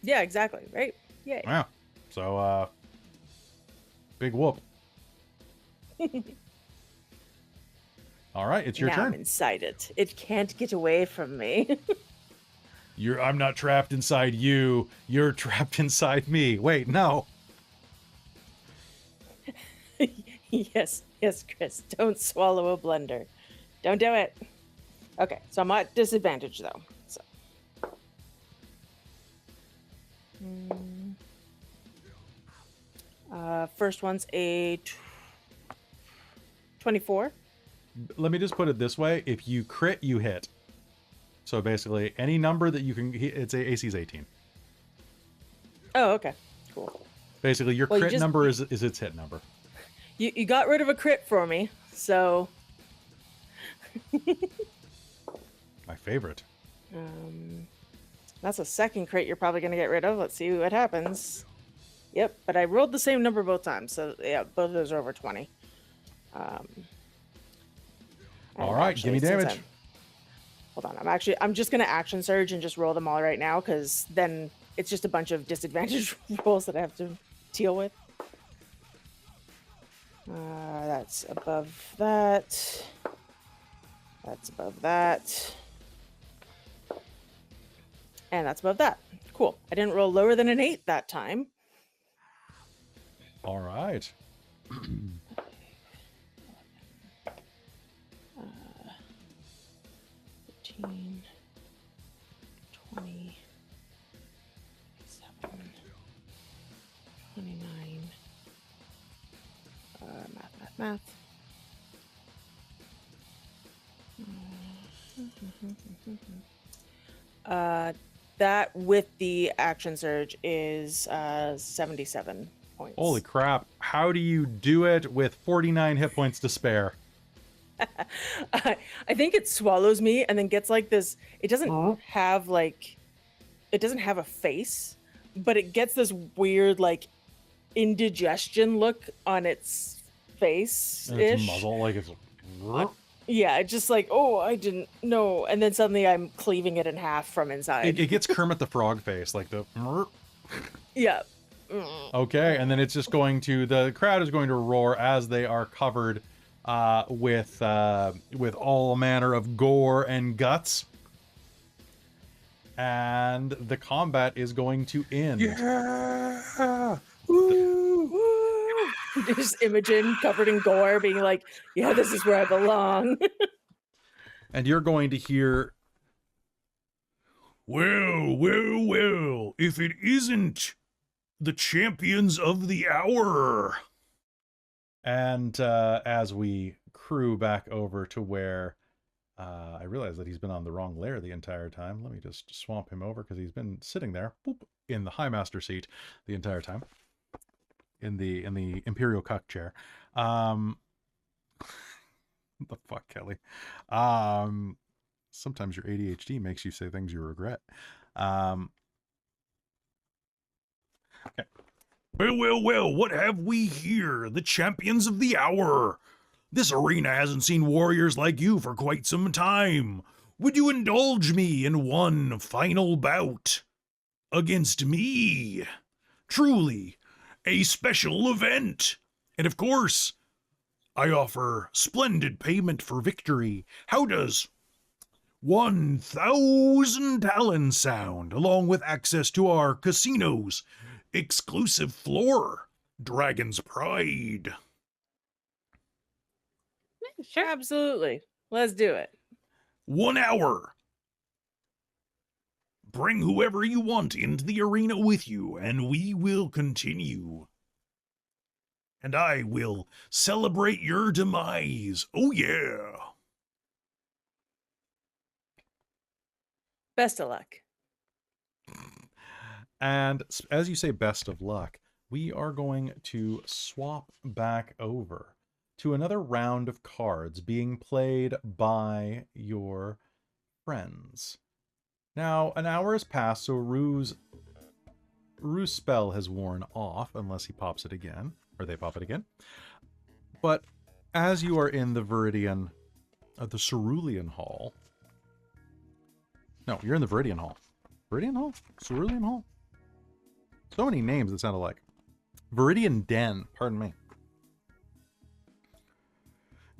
Yeah, exactly. Right. Yay. Yeah. So big whoop. All right, it's your now turn. I'm inside it. It can't get away from me. I'm not trapped inside you. You're trapped inside me. Wait, no. Yes, Chris. Don't swallow a blender. Don't do it. Okay, so I'm at disadvantage though. So. First one's a 24. Let me just put it this way. If you crit, you hit. So basically, any number that you can... It's AC is 18. Oh, okay. Cool. Basically, your Well, crit number is its hit number. You got rid of a crit for me, so... My favorite. That's a second crit you're probably going to get rid of. Let's see what happens. Yep, but I rolled the same number both times, so yeah, both of those are over 20. All right, give me damage. Hold on, I'm just going to action surge and just roll them all right now, because then it's just a bunch of disadvantage rolls that I have to deal with. That's above that. That's above that. And that's above that. Cool. I didn't roll lower than an 8 that time. All right. Math. That with the action surge is 77 points. Holy crap. How do you do it with 49 hit points to spare? I think it swallows me and then gets like this. It doesn't have like, it doesn't have a face, but it gets this weird like indigestion look on its face. And its muzzle, like it's. Yeah, it's just like, oh, I didn't know. And then suddenly I'm cleaving it in half from inside. It gets Kermit the Frog face, like the. Yeah. Okay, and then it's just going to, the crowd is going to roar as they are covered with all manner of gore and guts. And the combat is going to end. Yeah! Woo! There's Imogen covered in gore being like, yeah, this is where I belong. And you're going to hear, Well, well, well, if it isn't the champions of the hour. and as we crew back over to where I realize that he's been on the wrong layer the entire time. Let me just swamp him over because he's been sitting there boop, in the High Master seat the entire time. In the Imperial Cuck chair. What the fuck, Kelly? Sometimes your ADHD makes you say things you regret. Okay. Well, well, well, what have we here? The champions of the hour. This arena hasn't seen warriors like you for quite some time. Would you indulge me in one final bout against me? Truly, a special event. And of course, I offer splendid payment for victory. How does 1,000 talons sound, along with access to our casino's exclusive floor, Dragon's Pride? Sure. Absolutely. Let's do it. 1 hour. Bring whoever you want into the arena with you, and we will continue. And I will celebrate your demise. Oh, yeah. Best of luck. And as you say, best of luck, we are going to swap back over to another round of cards being played by your friends. Now, an hour has passed, so Rue's spell has worn off, unless he pops it again, or they pop it again. But as you are in the Viridian, the Cerulean Hall. No, you're in the Viridian Hall. Viridian Hall? Cerulean Hall? So many names that sound alike. Viridian Den, pardon me.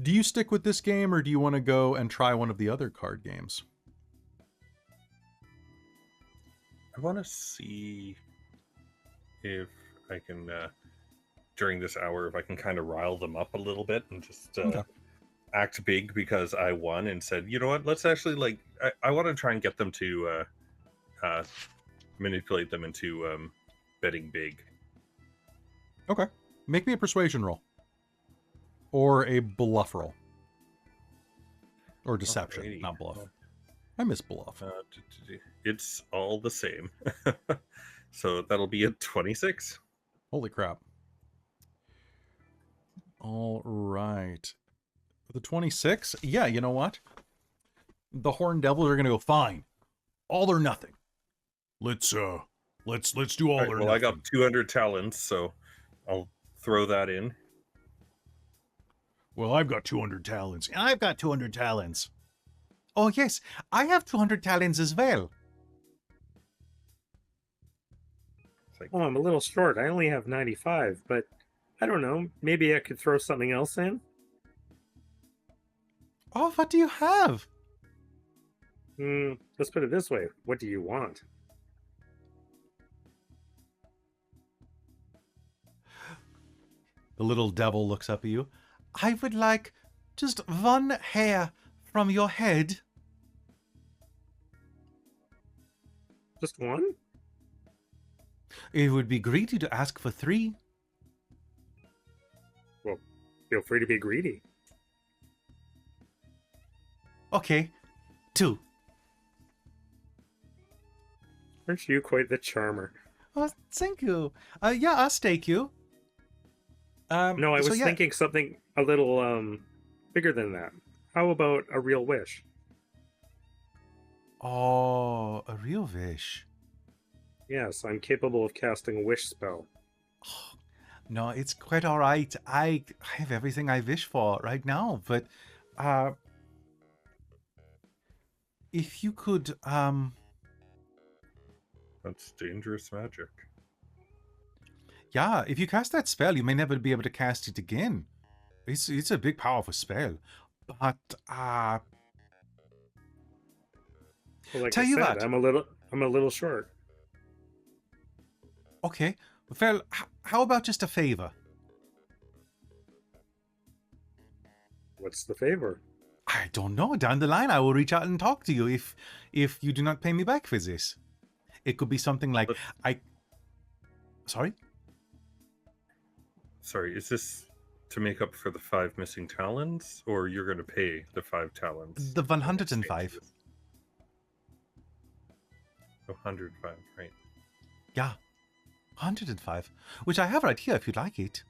Do you stick with this game, or do you want to go and try one of the other card games? I want to see if I can, during this hour, if I can kind of rile them up a little bit and just act big because I won and said, you know what, let's actually, like, I want to try and get them to manipulate them into betting big. Okay. Make me a persuasion roll. Or a bluff roll. Or deception, Alrighty. not bluff. I miss bluff. It's all the same. So that'll be a 26. Holy crap. All right. The 26? Yeah, you know what? The Horned Devils are going to go, fine. All or nothing. Let's do all Right, or well, nothing. I got 200 talents, so I'll throw that in. Well, I've got 200 talents. And I've got 200 talents. Oh, yes, I have 200 talents as well. It's like, Oh, I'm a little short. I only have 95, but I don't know. Maybe I could throw something else in. Oh, what do you have? Let's put it this way. What do you want? The little devil looks up at you. I would like just one hair from your head. Just one? It would be greedy to ask for 3. Feel free to be greedy. Okay, 2. Aren't you quite the charmer? Oh, thank you. Yeah, I'll stake you. No, I was so yeah. thinking something a little bigger than that. How about a real wish? Oh, a real wish. Yes, I'm capable of casting a wish spell. No, it's quite all right. I have everything I wish for right now, but if you could That's dangerous magic. yeah, if you cast that spell, you may never be able to cast it again. It's a big powerful spell. But Well, like Tell I you said, what. I'm a little short. okay. Well, how about just a favor? What's the favor? I don't know. Down the line, I will reach out and talk to you if you do not pay me back for this. It could be something like Sorry? Sorry, is this to make up for the 5 missing talons, or you're going to pay the 5 talons? The 105. 105, right. Yeah. 105. Which I have right here if you'd like it.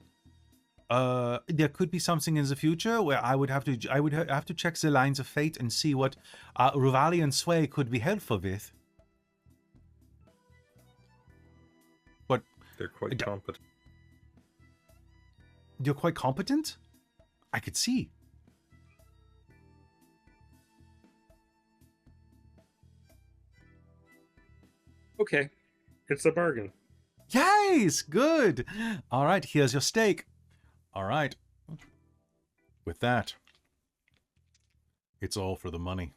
There could be something in the future where I would have to check the lines of fate and see what Ruevalion sway could be helpful with. But They're quite competent. you're quite competent? I could see. Okay, it's a bargain. Yes, good. All right, here's your steak. All right. With that, it's all for the money.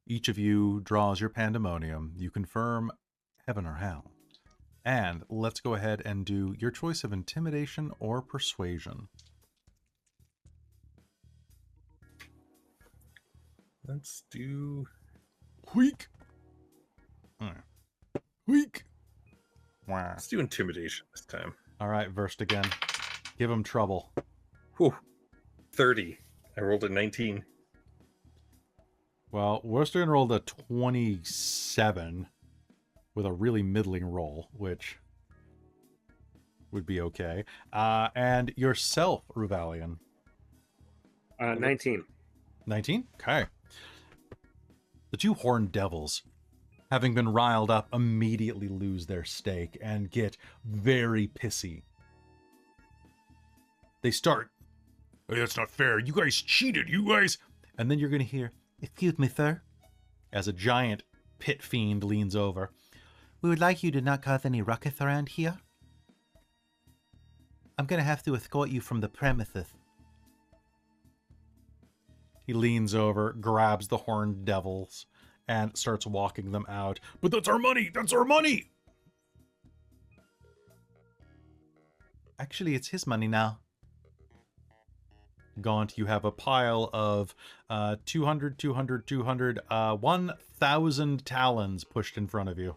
Each of you draws your pandemonium. You confirm heaven or hell. And let's go ahead and do your choice of intimidation or persuasion. Let's do... Weak. Weak. Wow. Let's do intimidation this time. All right, versed again. Give him trouble. Whew. 30. I rolled a 19. Well, Worsted rolled a 27 with a really middling roll, which would be okay. And yourself, Ruevalion. 19. 19? Okay. The 2 horned devils, having been riled up, immediately lose their stake and get very pissy. They start, Hey, that's not fair. You guys cheated. You guys. and then you're going to hear, "Excuse me, sir," as a giant pit fiend leans over. "We would like you to not cause any ruckus around here. I'm going to have to escort you from the premises." He leans over, grabs the horned devils, and starts walking them out. But that's our money. That's our money. Actually, it's his money now. Gaunt, you have a pile of 200, 1,000 talons pushed in front of you.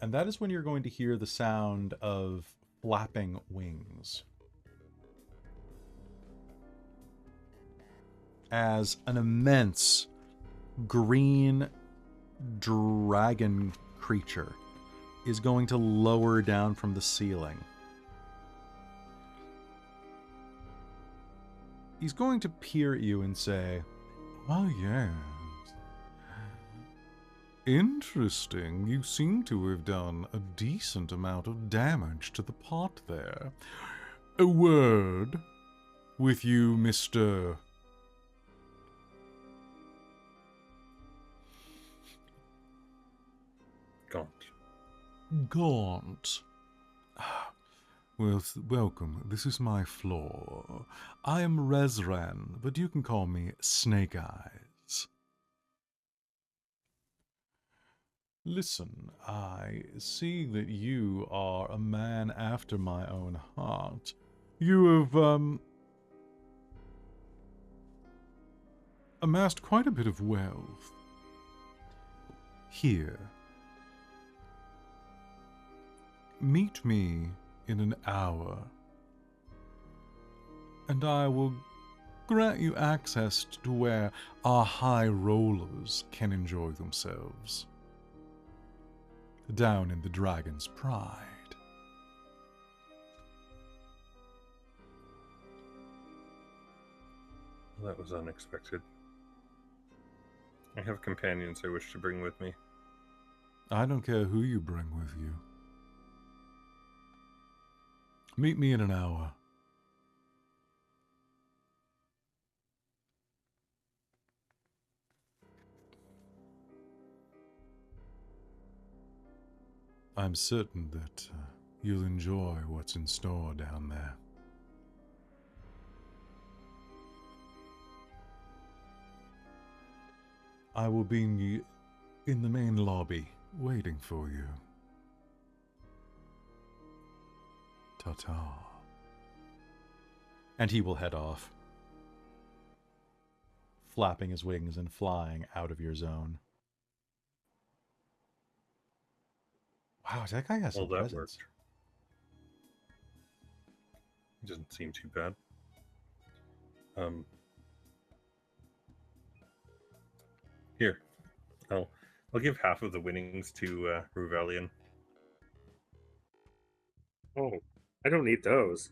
And that is when you're going to hear the sound of flapping wings. As an immense green dragon creature is going to lower down from the ceiling. He's going to peer at you and say, "Oh, yes. Interesting. You seem to have done a decent amount of damage to the pot there. A word with you, Mr. Gaunt. Well, welcome. This is my floor. I am Rezran, but you can call me Snake Eyes. Listen, I see that you are a man after my own heart. You have, amassed quite a bit of wealth. Here. Meet me in an hour, and I will grant you access to where our high rollers can enjoy themselves. Down in the Dragon's Pride. Well, that was unexpected. I have companions I wish to bring with me. I don't care who you bring with you. Meet me in an hour. I'm certain that you'll enjoy what's in store down there. I will be in the main lobby, waiting for you. Ta-ta. And he will head off, flapping his wings and flying out of your zone. Wow, that guy has some Well, that presence. worked. It doesn't seem too bad. Here, I'll give half of the winnings to Ruevalion. Oh, I don't need those.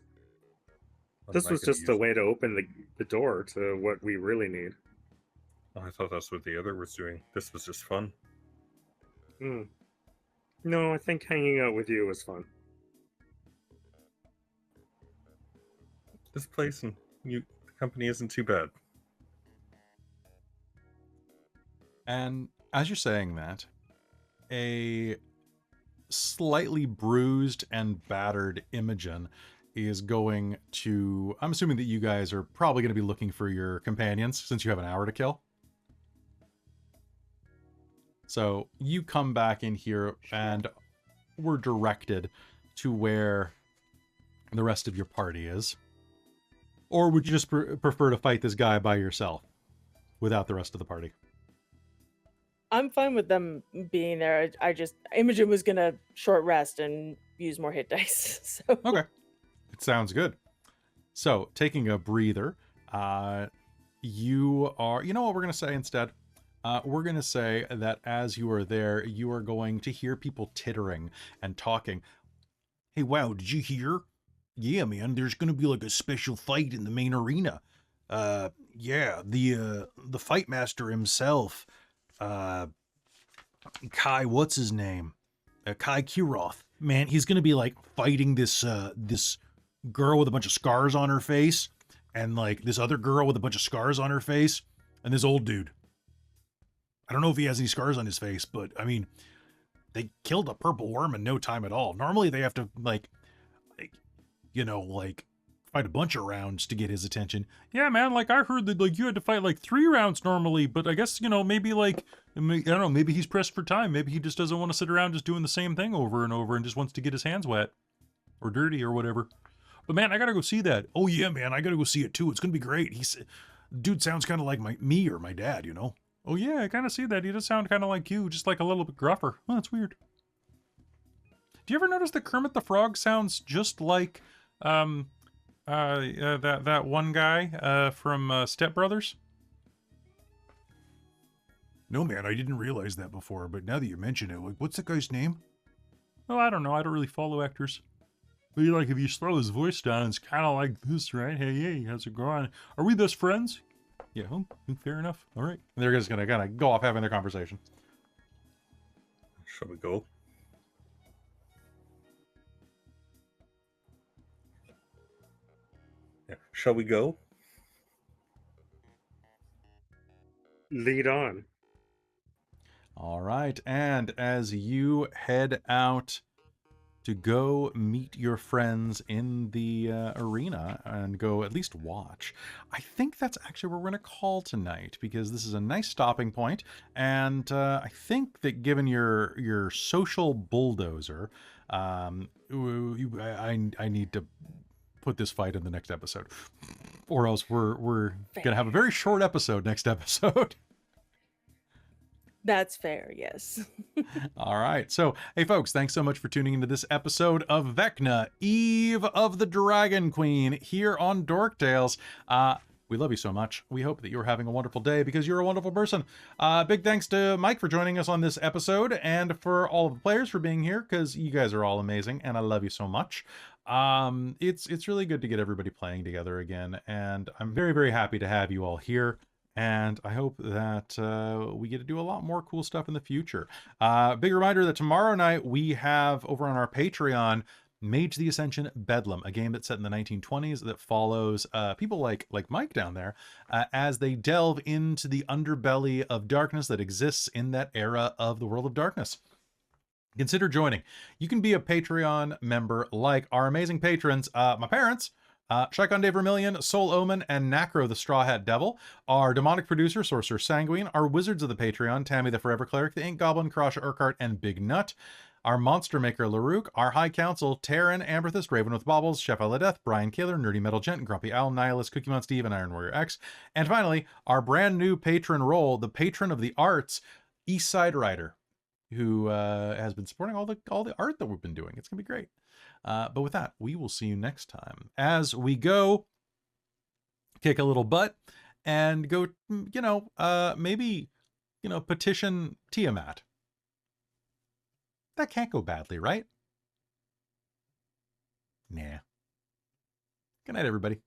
This was just a way to open the door to what we really need. Oh, I thought that's what the other was doing. This was just fun. No, I think hanging out with you was fun. This place and the company isn't too bad. And as you're saying that, a slightly bruised and battered Imogen is going to... I'm assuming that you guys are probably going to be looking for your companions since you have an hour to kill. So you come back in here and we're directed to where the rest of your party is. Or would you just prefer to fight this guy by yourself without the rest of the party? I'm fine with them being there. Imogen was gonna short rest and use more hit dice. So. Okay. It sounds good. So, taking a breather, you know what we're going to say instead? We're going to say that as you are there, you are going to hear people tittering and talking. Hey, wow, did you hear? Yeah, man, there's gonna be like a special fight in the main arena. Yeah, the fight master himself, Kai, what's his name? Kai Kiroth. Man, he's gonna be like fighting this girl with a bunch of scars on her face, and like this other girl with a bunch of scars on her face, and this old dude. I don't know if he has any scars on his face, but I mean, they killed a purple worm in no time at all. Normally they have to like fight a bunch of rounds to get his attention. Yeah, man, like I heard that like you had to fight like 3 rounds normally, but I guess, maybe like, I don't know, maybe he's pressed for time. Maybe he just doesn't want to sit around just doing the same thing over and over and just wants to get his hands wet or dirty or whatever. But man, I gotta go see that. Oh yeah, man, I gotta go see it too. It's gonna be great. Dude sounds kind of like me or my dad, Oh yeah, I kind of see that. He does sound kind of like you, just like a little bit gruffer. Oh, that's weird. Do you ever notice that Kermit the Frog sounds just like that one guy from Step Brothers? No, man, I didn't realize that before, but now that you mention it, like, what's that guy's name? Oh, I don't know. I don't really follow actors. But like, if you slow his voice down, it's kind of like this, right? Hey, how's it going? Are we best friends? Yeah, fair enough. All right. And they're just going to kind of go off having their conversation. Shall we go? Yeah. Shall we go? Lead on. All right. And as you head out to go meet your friends in the arena and go at least watch, I think that's actually where we're going to call tonight, because this is a nice stopping point. And I think that given your social bulldozer, I need to put this fight in the next episode, or else we're gonna have a very short episode next episode. That's fair, yes. All right. So, hey, folks, thanks so much for tuning into this episode of Vecna, Eve of the Dragon Queen, here on Dork Tales. We love you so much. We hope that you're having a wonderful day because you're a wonderful person. Big thanks to Mike for joining us on this episode and for all of the players for being here because you guys are all amazing and I love you so much. It's really good to get everybody playing together again, and I'm very, very happy to have you all here. And I hope that we get to do a lot more cool stuff in the future. Big reminder that tomorrow night we have over on our Patreon Mage the Ascension Bedlam, a game that's set in the 1920s that follows people like Mike down there as they delve into the underbelly of darkness that exists in that era of the World of Darkness. Consider joining. You can be a Patreon member like our amazing patrons, my parents, Shikon De Vermillion, Soul Omen, and Nacro the Straw Hat Devil, our demonic producer, Sorcerer Sanguine, our wizards of the Patreon, Tammy the Forever Cleric, the Ink Goblin, Karasha Urquhart, and Big Nut, our monster maker, Laruk, our high council, Terran, Amberthist, Raven with Baubles, Chef Aladeth, Brian Kaler, Nerdy Metal Gent, Grumpy Owl, Nihilist, Cookie Mon Steve, and Iron Warrior X, and finally, our brand new patron role, the patron of the arts, Eastside Rider, who has been supporting all the art that we've been doing. It's gonna be great. But with that, we will see you next time as we go kick a little butt and go, maybe, petition Tiamat. That can't go badly, right? Nah. Good night, everybody.